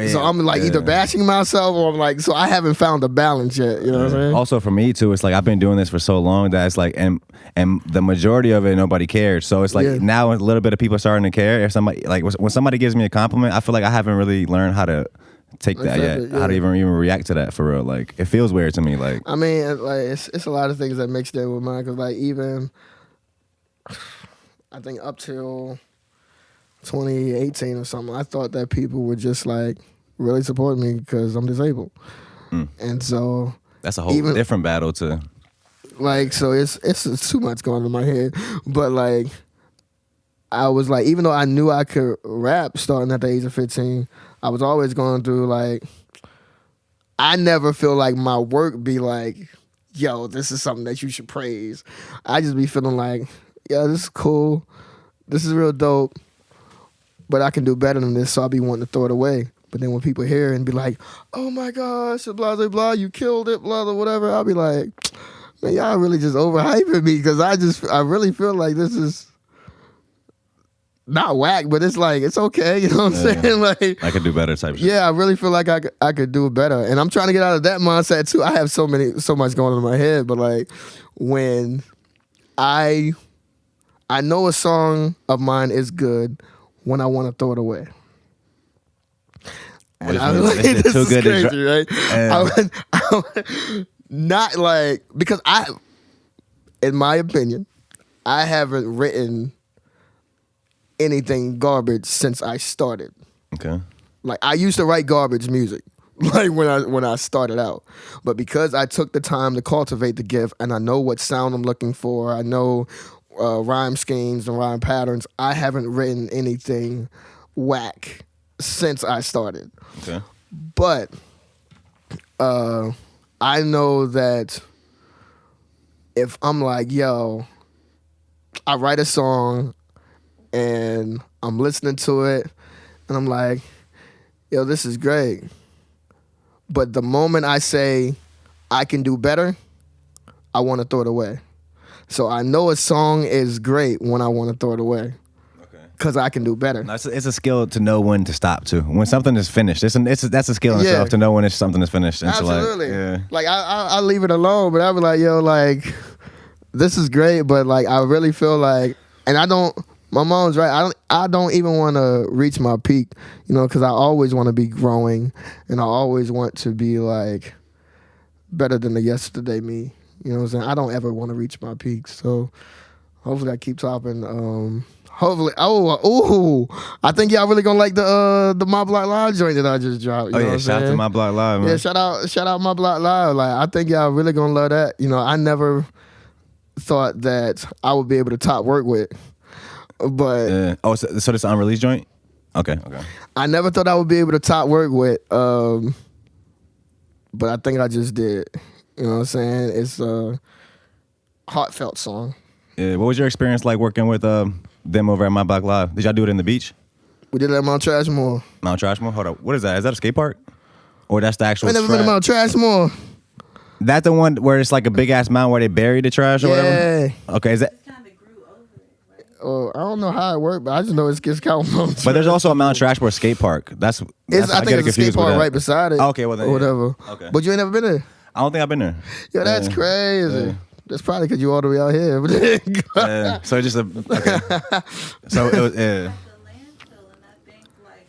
so I'm like either bashing myself or I'm like, so I haven't found a balance yet. You know what I'm saying? Also for me too, it's like I've been doing this for so long that it's like, and the majority of it nobody cares. So it's like now a little bit of people are starting to care. If somebody like when somebody gives me a compliment, I feel like I haven't really learned how to take that yet. How to even react to that for real. Like, it feels weird to me. Like, I mean, like, it's a lot of things that mixed in with mine, because like, even I think up till 2018 or something, I thought that people would just like really support me because I'm disabled. And so that's a whole different battle to like, so it's too much going on in my head. But like, I was like, even though I knew I could rap starting at the age of 15, I was always going through like, I never feel like my work be like, yo, this is something that you should praise. I just be feeling like, yeah, this is cool. This is real dope. But I can do better than this, so I'll be wanting to throw it away. But then when people hear it and be like, oh my gosh, blah, blah, blah, you killed it, blah, blah, whatever, I'll be like, man, y'all really just overhyping me because I really feel like this is not whack, but it's like, it's okay, you know what I'm saying? Like, I could do better type shit. Yeah, I really feel like I could do better. And I'm trying to get out of that mindset too. I have so much going on in my head, but like when I know a song of mine is good when I want to throw it away. And I like, this is crazy, right? I would not like, because in my opinion, I haven't written anything garbage since I started. Okay. Like I used to write garbage music, like when I started out. But because I took the time to cultivate the gift and I know what sound I'm looking for, I know rhyme schemes and rhyme patterns, I haven't written anything whack since I started. Okay. But I know that if I'm like, yo, I write a song and I'm listening to it and I'm like, yo, this is great. But the moment I say I can do better, I want to throw it away. So I know a song is great when I want to throw it away. Because I can do better. No, it's a skill to know when to stop too. When something is finished, that's a skill in itself to know when something is finished. And Absolutely. So like I leave it alone, but I be like, yo, like this is great, but like I really feel like, and I don't. My mom's right. I don't even want to reach my peak, you know, because I always want to be growing, and I always want to be like better than the yesterday me. You know what I'm saying? I don't ever want to reach my peak, so hopefully I keep topping. Hopefully, I think y'all really gonna like the My Block Live joint that I just dropped. You know what shout out to My Block Live, man. Yeah, shout out My Block Live. Like I think y'all really gonna love that. You know, I never thought that I would be able to top work with, but so this unreleased joint? Okay. I never thought I would be able to top work with, but I think I just did. You know what I'm saying? It's a heartfelt song. Yeah. What was your experience like working with them over at My Block Live? Did y'all do it in the beach? We did it at Mount Trashmore. Mount Trashmore? Hold up. What is that? Is that a skate park? Or that's the actual I never been to Mount Trashmore. That the one where it's like a big ass mountain where they bury the trash or whatever? Okay, is that? It kind of grew over it, right? I don't know how it worked, but I just know it's count Mount. But there's also a Mount Trashmore skate park. That's I think it's a skate park right beside it. Okay, well then, or whatever. Okay. But you ain't never been there. I don't think I've been there. Yo, that's crazy. That's probably because you all the way out here. So it's just okay. So it was. The landfill, and I think like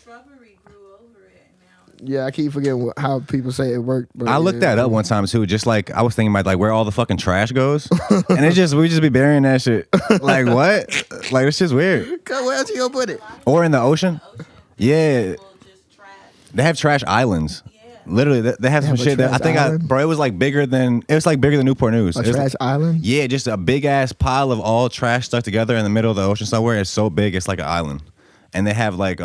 shrubbery grew over it, and now. Yeah, I keep forgetting how people say it worked. But I looked that up one time too. Just like I was thinking about like where all the fucking trash goes, and we just be burying that shit. Like what? Like it's just weird. Where else you gonna put it? Or in the ocean. Yeah. They have trash islands. Literally, they have some shit that I think bro, it was like bigger than Newport News. A trash island? Yeah, just a big ass pile of all trash stuck together in the middle of the ocean somewhere. It's so big, it's like an island. And they have like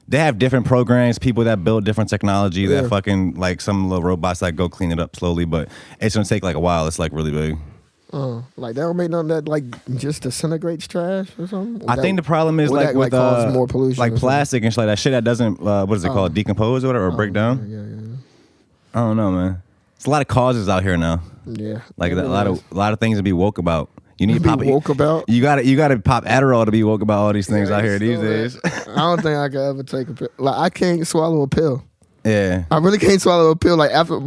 they have different programs, people that build different technology that fucking like some little robots that go clean it up slowly, but it's gonna take like a while. It's like really big. Like they don't make nothing that like just disintegrates trash or something. I think the problem is like with cause more pollution, like plastic and shit like that shit that doesn't what is it called, decompose or whatever, or break down. Yeah. I don't know, man. It's a lot of causes out here now. Yeah, like a lot of things to be woke about. You need to pop woke about. You got to pop Adderall to be woke about all these things out here these days. I don't think I could ever take a pill. Like I can't swallow a pill. Yeah, I really can't swallow a pill. Like after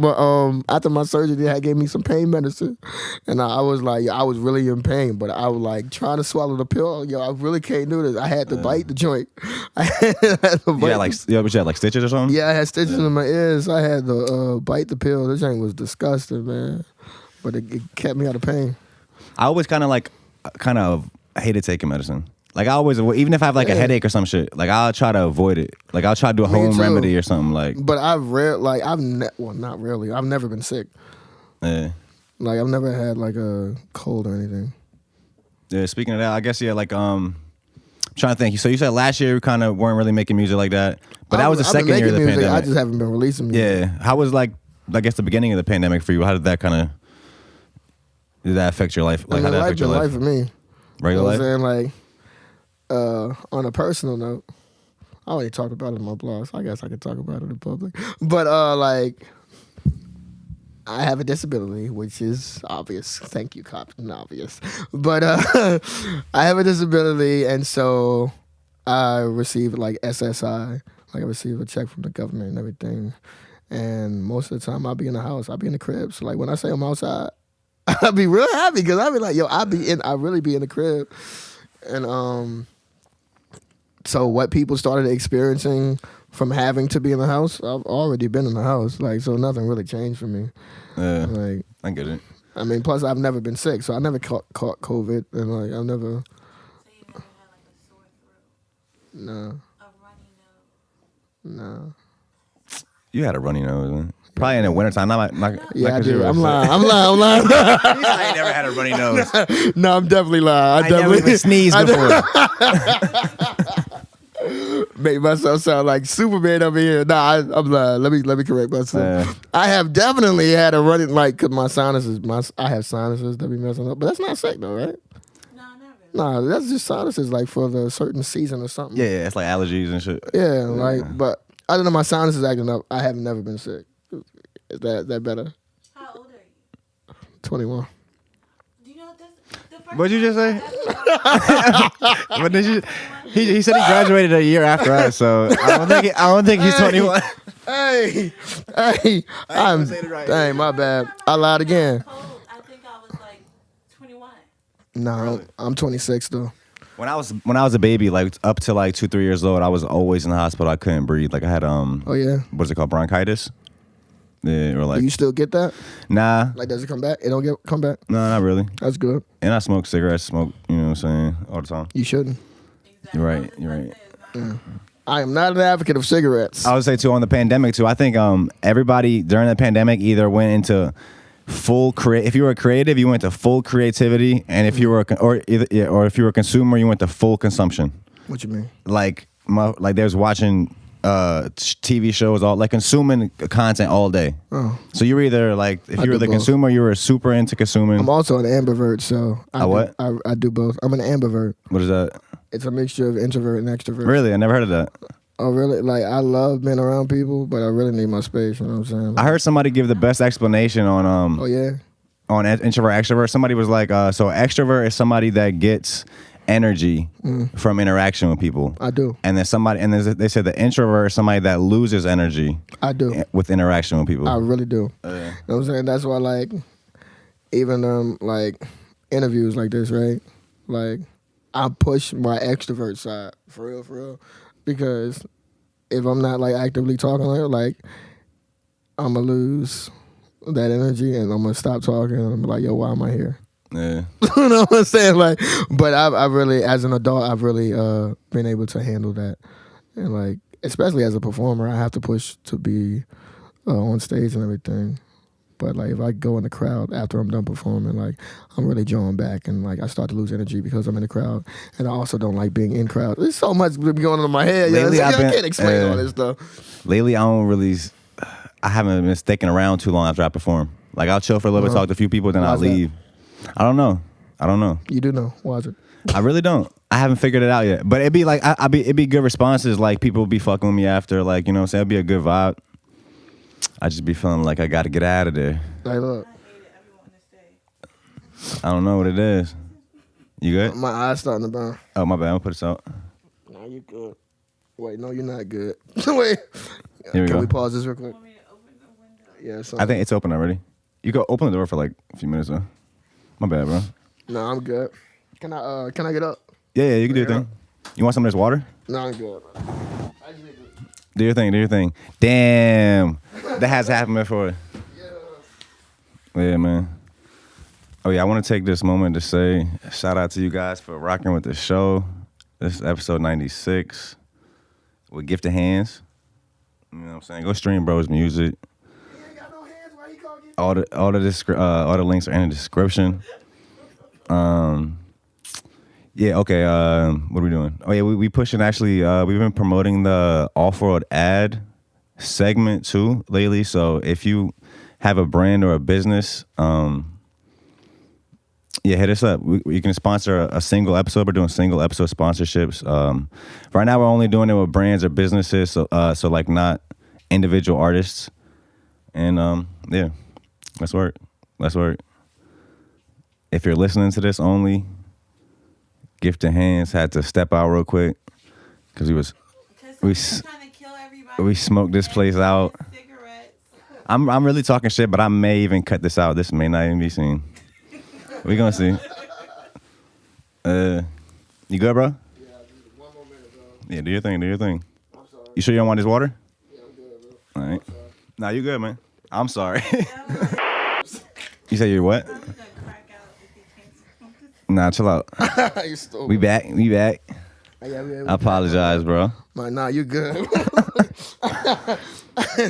my surgery, they gave me some pain medicine, and I was like, I was really in pain, but I was like trying to swallow the pill. Yo, I really can't do this. I had to bite the joint. I had to bite. But you had like stitches or something. Yeah, I had stitches in my ears. I had to bite the pill. This thing was disgusting, man. But it kept me out of pain. I always kind of like kind of hated taking medicine. Like I always, even if I have like a headache or some shit, like I'll try to avoid it. Like I'll try to do a home remedy or something. Like, but not really. I've never been sick. Yeah. Like I've never had like a cold or anything. Yeah. Speaking of that, I guess I'm trying to think. So you said last year you kind of weren't really making music like that, but that was the second year of the pandemic. I just haven't been releasing music. Yeah. How was like I guess the beginning of the pandemic for you? How did that affect your life? Like how did that affect your life? For me. Regular life. You know what I'm saying? Like. On a personal note, I already talked about it in my blog, so I guess I could talk about it in public. But like, I have a disability, which is obvious. Thank you, Captain Obvious. But I have a disability, and so I receive like SSI, like I receive a check from the government and everything. And most of the time, I'll be in the house, I'll be in the crib. So like when I say I'm outside, I'll be real happy because I'll be like, yo, I really be in the crib, and So what people started experiencing from having to be in the house, I've already been in the house. Like, so nothing really changed for me. Yeah, like, I get it. I mean, plus I've never been sick, so I never caught COVID, and like I've never. So you never had like a sore throat? No. A runny nose? No. You had a runny nose, man. Probably in the wintertime. Yeah, I do. I'm lying. I ain't never had a runny nose. No, I'm definitely lying. I never even sneezed before. Made myself sound like Superman over here. Nah, I'm lying. Let me correct myself. I have definitely had a running, like, cause my sinuses. I have sinuses that be messing up, but that's not sick though, right? No, not really. Nah, that's just sinuses, like for the certain season or something. Yeah, it's like allergies and shit. Yeah, like, but other than my sinuses acting up, I have never been sick. Is that better? How old are you? 21. Do you know what this? What'd you just say? What did you? He said he graduated a year after us, so I don't think he's 21. Hey, I'm saying it right. Dang, my bad. I lied again. I think I was like 21. No, I'm 26 though. When I was a baby, like up to like 2-3 years old, I was always in the hospital. I couldn't breathe. Like I had Oh yeah. What's it called? Bronchitis. Yeah, or like. Do you still get that? Nah. Like, does it come back? It don't come back? No, not really. That's good. And I smoke cigarettes, you know what I'm saying, all the time. You shouldn't. Exactly. You're right. Yeah. I am not an advocate of cigarettes. I would say too on the pandemic too. I think everybody during the pandemic either went into full if you were a creative, you went to full creativity, and if you were or if you were a consumer, you went to full consumption. What you mean? Like there's watching TV shows, all like consuming content all day. Oh. So you were either like if you were the consumer, you were super into consuming. I'm also an ambivert, so I do both. I'm an ambivert. What is that? It's a mixture of introvert and extrovert. Really? I never heard of that. Oh, really? Like, I love being around people, but I really need my space, you know what I'm saying? Like, I heard somebody give the best explanation on oh yeah? On introvert extrovert. Somebody was like, so extrovert is somebody that gets energy from interaction with people. I do. And then they said the introvert is somebody that loses energy. I do. With interaction with people. I really do. You know what I'm saying? That's why, like, even like interviews like this, right? Like, I push my extrovert side for real, because if I'm not like actively talking, like I'm gonna lose that energy and I'm gonna stop talking and I'm like, yo, why am I here? Yeah. You know what I'm saying? Like, but I really, as an adult, I've really been able to handle that, and like, especially as a performer, I have to push to be on stage and everything. But like, if I go in the crowd after I'm done performing, like, I'm really drawing back and like I start to luse energy because I'm in the crowd, and I also don't like being in crowd. There's so much going on in my head. Lately, I can't explain all this stuff. Lately, I haven't been sticking around too long after I perform. Like, I'll chill for a little bit, talk to a few people, then I'll leave. I don't know. You do know. Why is it? I really don't. I haven't figured it out yet. But it'd be like, it'd be good responses. Like, people would be fucking with me after. Like, you know what I'm saying? It'd be a good vibe. I just be feeling like I got to get out of there. Hey, look. I don't know what it is. You good? My eye's starting to burn. Oh, my bad. I'm going to put this out. No, you good. Wait, no, you're not good. Wait. Here we go. Can we pause this real quick? Yeah, I think it's open already. You go open the door for like a few minutes though. My bad, bro. No, I'm good. Can I get up? Yeah, you can do your thing. You want some of this water? No, I'm good. I just need to... Do your thing. Damn. That has happened before. Yeah, man. Oh yeah, I want to take this moment to say shout out to you guys for rocking with the show. This is episode 96 with Gifted Hands. You know what I'm saying? Go stream Bro's music. He ain't got no hands. Why he call Gifted? All the links are in the description. Yeah, okay. What are we doing? Oh yeah, we pushing actually. We've been promoting the off-world ad segment too lately. So if you have a brand or a business, yeah, hit us up. You can sponsor a single episode. We're doing single episode sponsorships. Right now, we're only doing it with brands or businesses, so like not individual artists. And yeah, let's work. Let's work. If you're listening to this only, Gifted Hands had to step out real quick because we smoked this place out. I'm really talking shit, but I may even cut this out. This may not even be seen. We gonna see. You good, bro? Yeah, just 1 more minute, bro. Yeah, do your thing. Do your thing. I'm sorry. You sure you don't want this water? Yeah, I'm good, bro. All right. I'm sorry. Nah, you good, man. I'm sorry. You say you're what? Nah, chill out. You stupid. We back. Yeah, I apologize, bro. Man, nah, you good.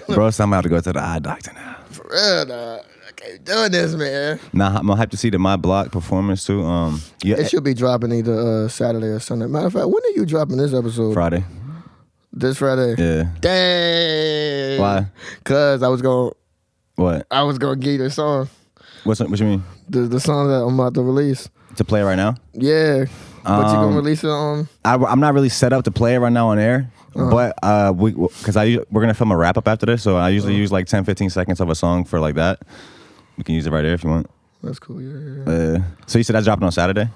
Bro, so I'm about to go to the eye doctor now. For real, dog. I can't do this, man. Nah, I'm hyped to see the My Block performance too. Yeah, It should be dropping either Saturday or Sunday. Matter of fact, when are you dropping this episode? Friday. This Friday? Yeah. Dang. Why? Cause I was gonna What? give you the song. What you mean? The song that I'm about to release. To play right now? Yeah. But you gonna release it on? I'm not really set up to play it right now on air, but because we're gonna film a wrap up after this, so I usually use like 10-15 seconds of a song for like that. We can use it right there if you want. That's cool. Yeah. So you said that's dropping on Saturday?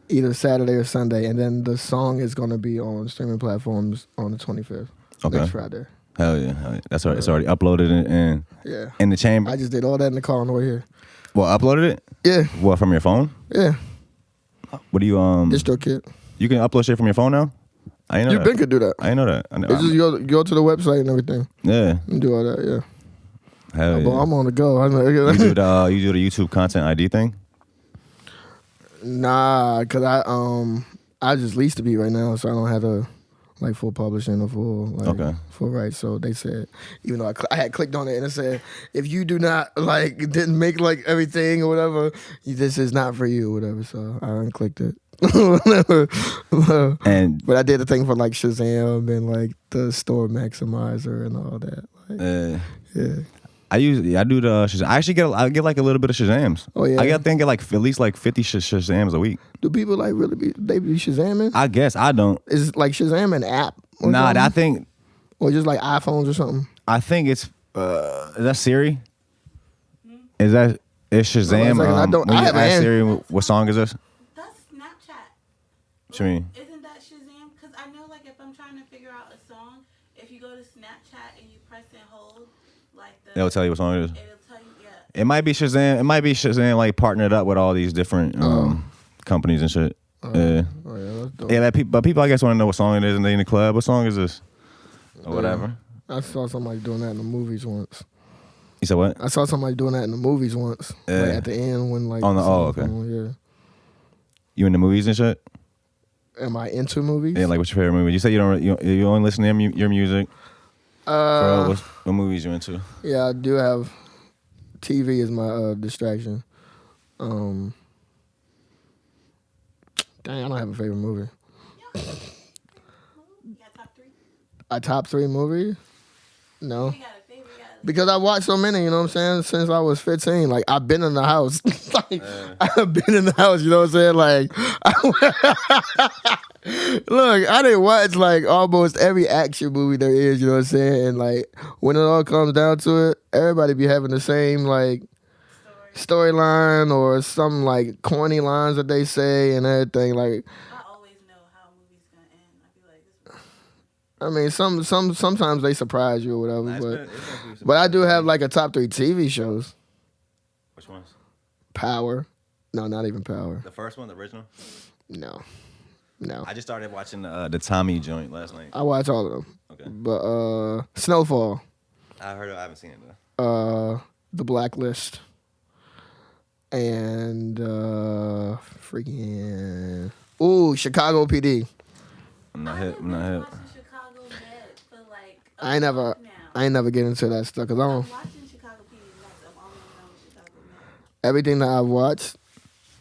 Either Saturday or Sunday, and then the song is gonna be on streaming platforms on the 25th. Okay. Next Friday. Hell yeah. That's already, it's already uploaded Yeah. in the chamber. I just did all that in the car on the way here. Well, uploaded it? Yeah. What, from your phone? Yeah. What do you DistroKid. You can upload shit from your phone now? I didn't know You that. been could do that. I didn't know that. It's just go to the website and everything. Yeah. And do all that. Yeah. Hell But yeah. I'm on the go. I know. You do the YouTube content ID thing? Nah, cause I just leased the beat right now, so I don't have to like full publishing or full rights. So they said, even though I had clicked on it and it said, if you do not like didn't make like everything or whatever, this is not for you or whatever. So I unclicked it. But I did the thing for like Shazam and like the store maximizer and all that. Like, yeah. I do the Shazam. I get like a little bit of Shazams. Oh yeah. I think get like at least like 50 Shazams a week. Do people like really be Shazamming? I guess I don't. Is like Shazam an app? Or Nah, something? I think Or just like iPhones or something? it's is that Siri? Is Shazam? I don't- when I you have ask an- Siri what song is this? That's Snapchat. What you mean? Isn't that Shazam? Because I know, like, if I'm trying to figure out a song, if you go to Snapchat and you press and hold, like They'll tell you what song it is. it'll tell you, yeah. It might be Shazam. It might be Shazam like partnered up with all these different companies and shit. Oh yeah, that's dope. Yeah, but people I guess want to know what song it is and they in the club. What song is this? Or whatever. I saw somebody doing that in the movies once. You said what? I saw somebody doing that in the movies once. Yeah. Like at the end when like Okay. Yeah. You in the movies and shit? Am I into movies? Yeah, like what's your favorite movie? You say you only listen to your music. What movies you into? Yeah, I do have TV as my distraction. Dang, I don't have a favorite movie. You got top three? A top 3 movie? No. You got a favorite? You got a Because I watched so many, you know what I'm saying, since I was 15. Like, I've been in the house. Like, I've been in the house, you know what I'm saying? Like, look, I didn't watch, like, almost every action movie there is, you know what I'm saying? And, like, when it all comes down to it, everybody be having the same, like, storyline or some, like, corny lines that they say and everything. Like, I always know how a movie's gonna end. I feel like this. I mean, sometimes they surprise you or whatever, but I do have, like, a top 3 TV shows. Which ones? Power. No, not even Power. The first one, the original. No. I just started watching the Tommy joint last night. I watch all of them. Okay. But Snowfall, I haven't seen it though. The Blacklist, and freaking Chicago PD. I'm not hip. I'm not I've been hip. watching Chicago Med for like a I ain't never month now. I ain't never get into that stuff because I I'm don't. watching Chicago PD next. I'm only on Chicago Med. Everything that I've watched,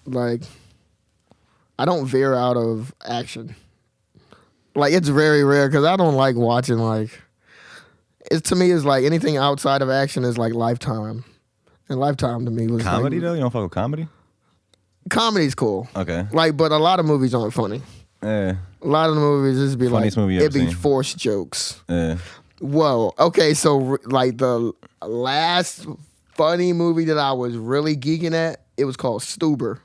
like, I don't veer out of action. Like, it's very rare because I don't like watching, like, to me, it's like anything outside of action is like Lifetime. And Lifetime to me was Comedy like, though? You don't fuck with comedy? Comedy's cool. Okay. Like, but a lot of movies aren't funny. Yeah. A lot of the movies just be Funniest like, movie you it'd ever be seen. forced jokes. Yeah. Whoa. Okay, so like the last funny movie that I was really geeking at, it was called Stuber.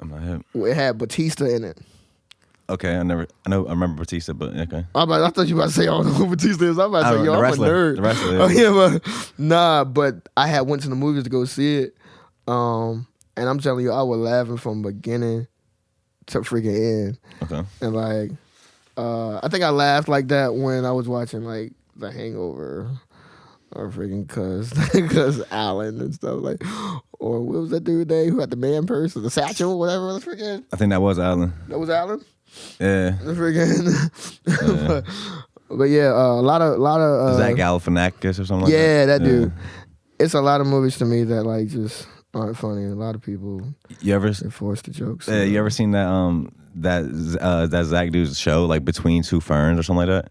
I'm not hip. It had Batista in it. Okay, I remember Batista, but okay. I thought you were about to say, I don't know who Batista is. I'm about to say, yo, The I'm wrestler. a nerd. The wrestler, Oh, yeah. yeah, but nah, but I had went to the movies to go see it. And I'm telling you, I was laughing from beginning to freaking end. Okay. And like, I think I laughed like that when I was watching like The Hangover or freaking Cuz Allen and stuff like, or what was that dude name who had the man purse or the satchel, whatever. Let's freaking. I think that was Alan. That was Allen. Yeah. Freaking. But yeah, a lot of Zach Galifianakis or something like that? yeah, that dude. It's a lot of movies to me that like just aren't funny. A lot of people You ever they force the jokes. you ever seen that Zach dude's show, like Between Two Ferns or something like that?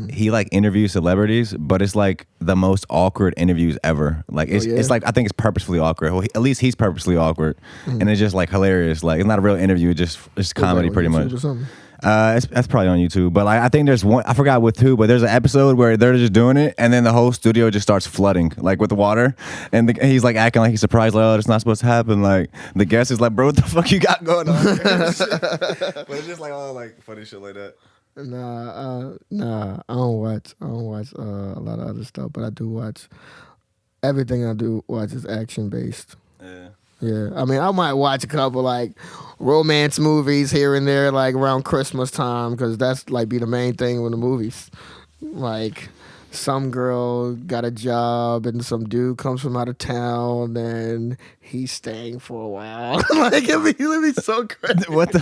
He like interviews celebrities, but it's like the most awkward interviews ever. Like it's like I think it's purposefully awkward. Well, at least he's purposely awkward, and it's just like hilarious. Like it's not a real interview; it's comedy pretty much. That's probably on YouTube. But like, I think there's one, I forgot with who, but there's an episode where they're just doing it, and then the whole studio just starts flooding, like with water, and he's like acting like he's surprised, like, oh, it's not supposed to happen. Like the guest is like, bro, what the fuck you got going on? But it's just like all like funny shit like that. Nah, I don't watch a lot of other stuff, but I do watch. Everything I do watch is action based. Yeah. Yeah, I mean, I might watch a couple like romance movies here and there, like around Christmas time, because that's like be the main thing with the movies. Like, some girl got a job and some dude comes from out of town and he's staying for a while. Like, it'd be so crazy. What the?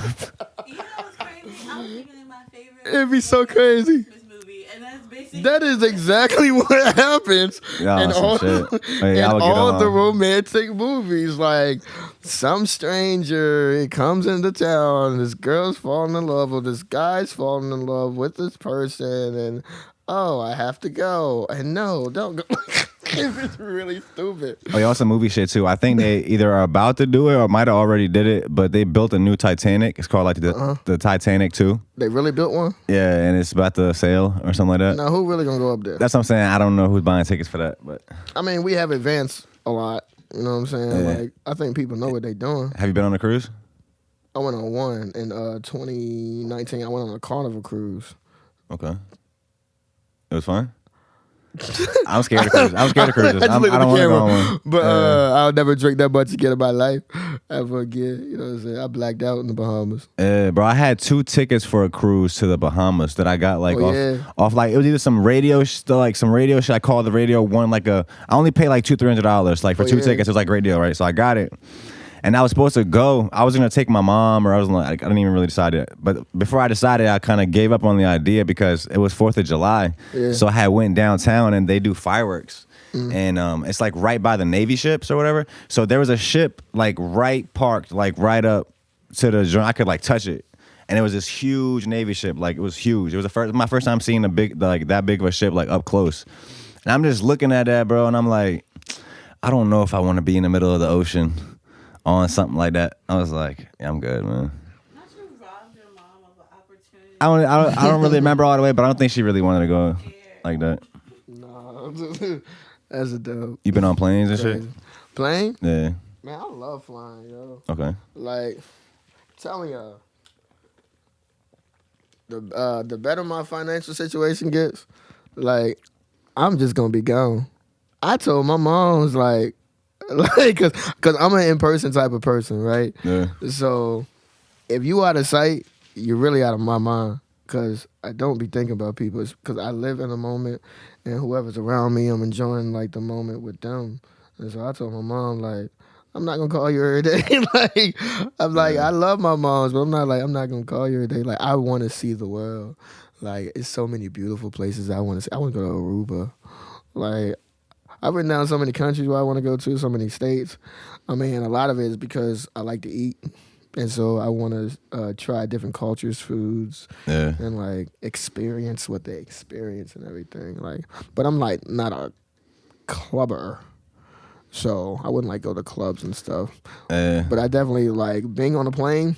You know what's crazy? I was thinking of my favorite. It'd be so crazy. Christmas movie, and that's basically That is exactly what happens Y'all in some all, shit. Hey, in y'all get all the along. romantic movies. Like, some stranger, he comes into town, this girl's falling in love, or this guy's falling in love with this person, and oh, I have to go. And no, don't go. It's really stupid. Oh, yeah, also movie shit too. I think they either are about to do it or might have already did it, but they built a new Titanic. It's called like the Titanic 2. They really built one? Yeah, and it's about to sail or something like that. Now, who really gonna go up there? That's what I'm saying. I don't know who's buying tickets for that, but I mean, we have advanced a lot. You know what I'm saying? Yeah. Like, I think people know what they're doing. have you been on a cruise? I went on one in 2019. I went on a Carnival cruise. Okay. It was fun? I'm scared of cruises. I'm scared of cruises. I don't want to go on one. But I'll never drink that much again in my life ever again. You know what I'm saying? I blacked out in the Bahamas. Bro, I had 2 tickets for a cruise to the Bahamas that I got like off like it was either some radio some radio shit. I called the radio one like I only paid like $200-$300 like for 2 tickets. It was like radio, right? So I got it. And I was supposed to go. I was gonna take my mom, or I was like, I didn't even really decide it. But before I decided, I kind of gave up on the idea because it was 4th of July. Yeah. So I had went downtown and they do fireworks, and it's like right by the Navy ships or whatever. So there was a ship like right parked, like right up to the joint. I could like touch it, and it was this huge Navy ship. Like it was huge. It was my first time seeing that big of a ship like up close. And I'm just looking at that, bro, and I'm like, I don't know if I want to be in the middle of the ocean on something like that. I was like, yeah, I'm good, man. Not you robbed your mom of an opportunity. I don't really remember all the way, but I don't think she really wanted to go like that. No, that's a dope. You been on planes and shit? Plane? Yeah. Man, I love flying, yo. Okay. Like, telling y'all, the better my financial situation gets, like, I'm just gonna be gone. I told my mom, I was like, cause I'm an in-person type of person, right? Yeah. So if you out of sight, you're really out of my mind. Cause I don't be thinking about people. It's cause I live in the moment, and whoever's around me, I'm enjoying like the moment with them. And so I told my mom, like, I'm not gonna call you every day. Like, I'm like, I love my moms, but I'm not gonna call you every day. Like, I want to see the world. Like, it's so many beautiful places I want to see. I want to go to Aruba. Like, I've written down so many countries where I want to go to, so many states. I mean, a lot of it is because I like to eat. And so I want to try different cultures, foods, and like experience what they experience and everything. Like, but I'm like not a clubber, so I wouldn't like go to clubs and stuff. But I definitely like being on a plane.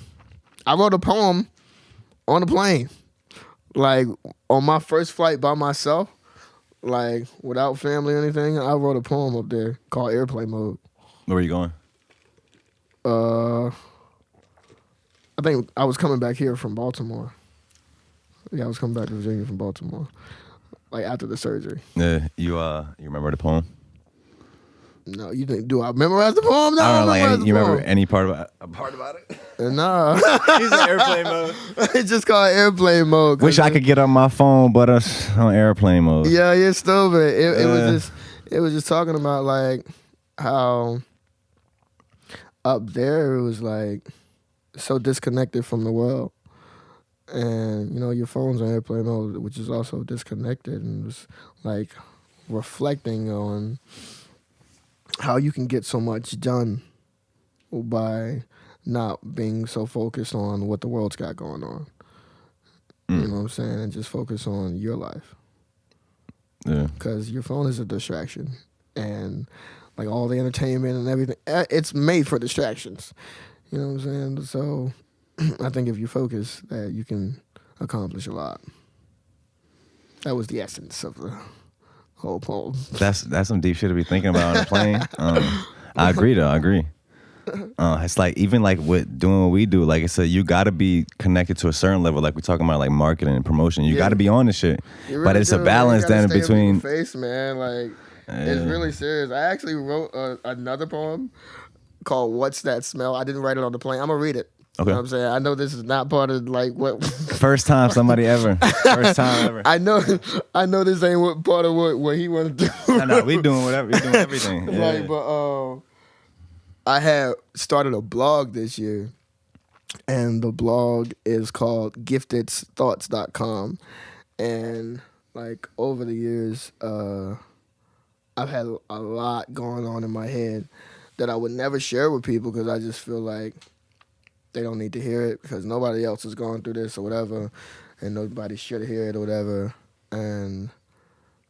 I wrote a poem on a plane, like on my first flight by myself, like without family or anything. I wrote a poem up there called Airplane Mode. Where are you going? I think I was coming back here from Baltimore. Yeah, I was coming back to Virginia from Baltimore, like after the surgery. Yeah, you remember the poem? No, you think? Do I memorize the poem? No, I don't know, like you remember any part about it? No. He's in airplane mode. It's just called Airplane Mode. Wish I could get on my phone, but on airplane mode. Yeah, you're stupid. It was just talking about like how up there it was like so disconnected from the world, and you know your phone's on airplane mode, which is also disconnected, and it was like reflecting on how you can get so much done by not being so focused on what the world's got going on. You know what I'm saying? And just focus on your life. Yeah. Because your phone is a distraction, and like all the entertainment and everything, it's made for distractions. You know what I'm saying? So I think if you focus, that you can accomplish a lot. That was the essence of the whole poem. That's some deep shit to be thinking about on a plane. I agree though. I agree. It's like even like with doing what we do, like I said, you got to be connected to a certain level. Like we're talking about like marketing and promotion. You got to be on this shit. Really but it's a balance then between. Face, man, like it's really serious. I actually wrote another poem called "What's That Smell." I didn't write it on the plane. I'm gonna read it. Okay. You know what I'm saying? I know this is not part of like what. First time somebody ever. First time ever. I know this ain't what part of what he want to do. No, we doing whatever. We doing everything. Yeah. Like, but I had started a blog this year, and the blog is called giftedthoughts.com. And like over the years, I've had a lot going on in my head that I would never share with people because I just feel like they don't need to hear it because nobody else is going through this or whatever, and nobody should hear it or whatever. And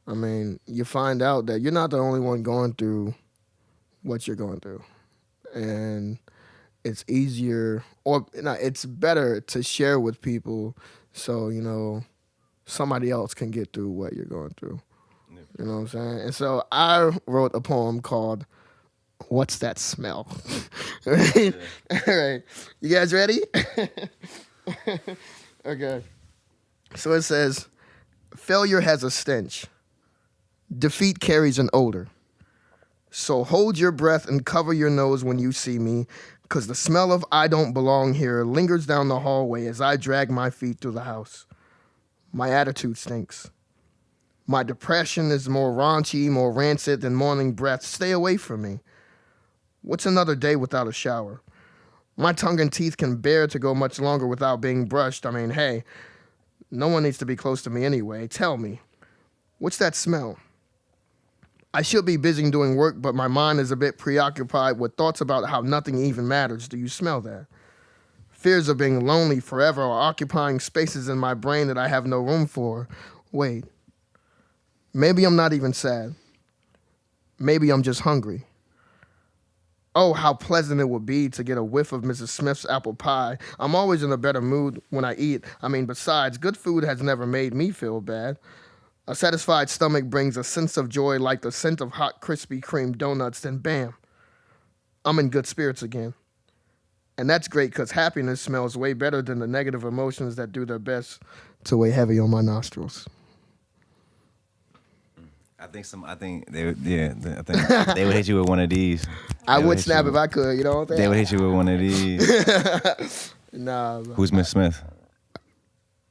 I mean, you find out that you're not the only one going through what you're going through. And it's easier, or it's better to share with people so, you know, somebody else can get through what you're going through. You know what I'm saying? And so I wrote a poem called "What's That Smell?" Right? Yeah. All right. You guys ready? Okay. So it says, failure has a stench. Defeat carries an odor. So hold your breath and cover your nose when you see me, because the smell of I don't belong here lingers down the hallway as I drag my feet through the house. My attitude stinks. My depression is more raunchy, more rancid than morning breath. Stay away from me. What's another day without a shower? My tongue and teeth can bear to go much longer without being brushed. I mean, hey, no one needs to be close to me anyway. Tell me, what's that smell? I should be busy doing work, but my mind is a bit preoccupied with thoughts about how nothing even matters. Do you smell that? Fears of being lonely forever are occupying spaces in my brain that I have no room for. Wait. Maybe I'm not even sad. Maybe I'm just hungry. Oh, how pleasant it would be to get a whiff of Mrs. Smith's apple pie. I'm always in a better mood when I eat. I mean, besides, good food has never made me feel bad. A satisfied stomach brings a sense of joy like the scent of hot Krispy Kreme donuts, then bam, I'm in good spirits again. And that's great because happiness smells way better than the negative emotions that do their best to weigh heavy on my nostrils. I think they would hit you with one of these. I would snap if I could, you know what I'm saying? They would hit you with one of these. Nah, bro. Who's Miss Smith?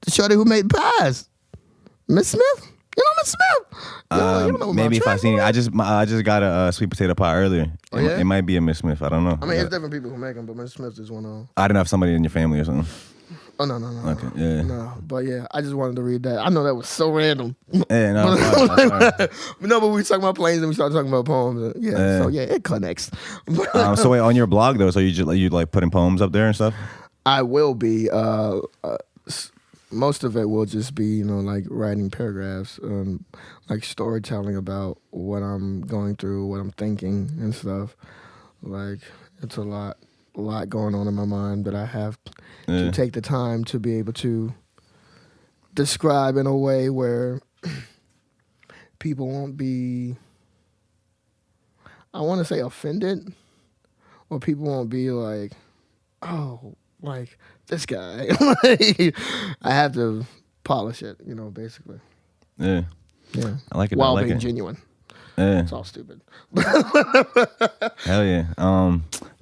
The shorty who made pies. Miss Smith? You know Miss Smith? you don't know about maybe if I Trap, seen it. boy. I just got a sweet potato pie earlier. Oh, yeah? It might be a Miss Smith. I don't know. I mean, it's different people who make them, but Miss Smith is one of them. I don't know if somebody in your family or something. Oh, no. Okay, yeah. No, but yeah, I just wanted to read that. I know that was so random. Yeah, no, that's fine. No, but we talking about planes and we started talking about poems. Yeah, so yeah, it connects. So wait, on your blog though, so you like putting poems up there and stuff? I will be. Most of it will just be, like writing paragraphs, like storytelling about what I'm going through, what I'm thinking and stuff. Like, it's a lot going on in my mind that I have to take the time to be able to describe in a way where people won't be, I want to say offended, or people won't be like, oh, like this guy. Like, I have to polish it, basically. Yeah. Yeah. I like it. While I like being it. genuine. Yeah. It's all stupid. Hell yeah.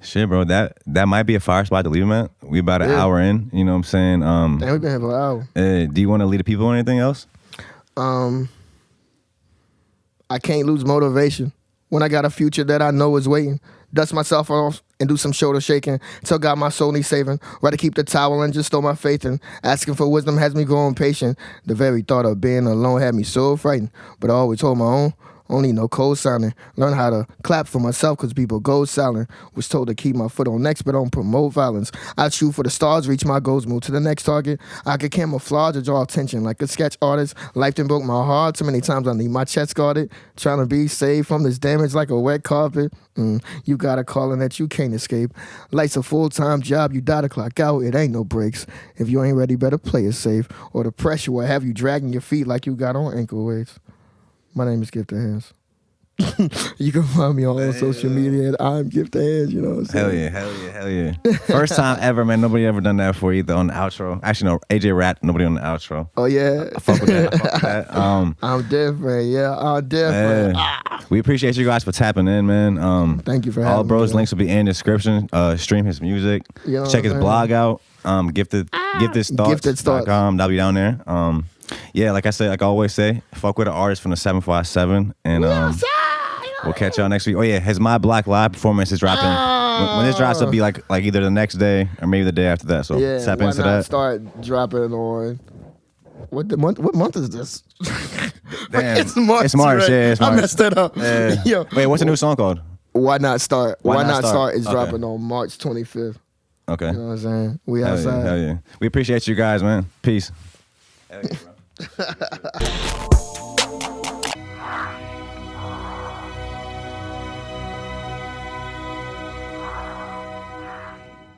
Shit, bro. That might be a fire spot to leave him at. We about an hour in. You know what I'm saying? Damn, we've been here for an hour. Do you want to lead the people or anything else? I can't lose motivation when I got a future that I know is waiting. Dust myself off and do some shoulder shaking. Tell God my soul needs saving. Rather keep the towel and just throw my faith in. Asking for wisdom has me growing patient. The very thought of being alone had me so frightened. But I always hold my own. Only no co-signing. Learn how to clap for myself because people go silent. Was told to keep my foot on next, but don't promote violence. I shoot for the stars, reach my goals, move to the next target. I could camouflage or draw attention like a sketch artist. Life done broke my heart. Too many times I need my chest guarded. Trying to be saved from this damage like a wet carpet. You got a calling that you can't escape. Life's a full-time job. You die to clock out. It ain't no breaks. If you ain't ready, better play it safe. Or the pressure will have you dragging your feet like you got on ankle weights. My name is Gifted Hands. You can find me on all social media at I'm Gifted Hands, you know what I'm saying? Hell yeah. First time ever, man. Nobody ever done that for either on the outro. Actually, no, AJ Rat, nobody on the outro. Oh, yeah? I fuck with that. I'm different, yeah. I'm different. We appreciate you guys for tapping in, man. Thank you for having me. All bros man. links will be in the description. Stream his music. You know Check his what I'm blog out. Giftedthoughts.com. That'll be down there. Yeah, like I said, like I always say, fuck with an artist from the 757. And we'll catch y'all next week. Oh yeah, his My Black Live performance is dropping. When this drops, it'll be like either the next day or maybe the day after that. So yeah, tap why into not that. Start dropping on what month is this? Damn. It's March. It's March, right? yeah, it's March. I messed that up. Yo, Wait, what's the new song called? Why Not Start? Why Not Start is Okay. dropping on March 25th. Okay. You know what I'm saying? We Hell outside. yeah. We appreciate you guys, man. Peace. Hell yeah, bro.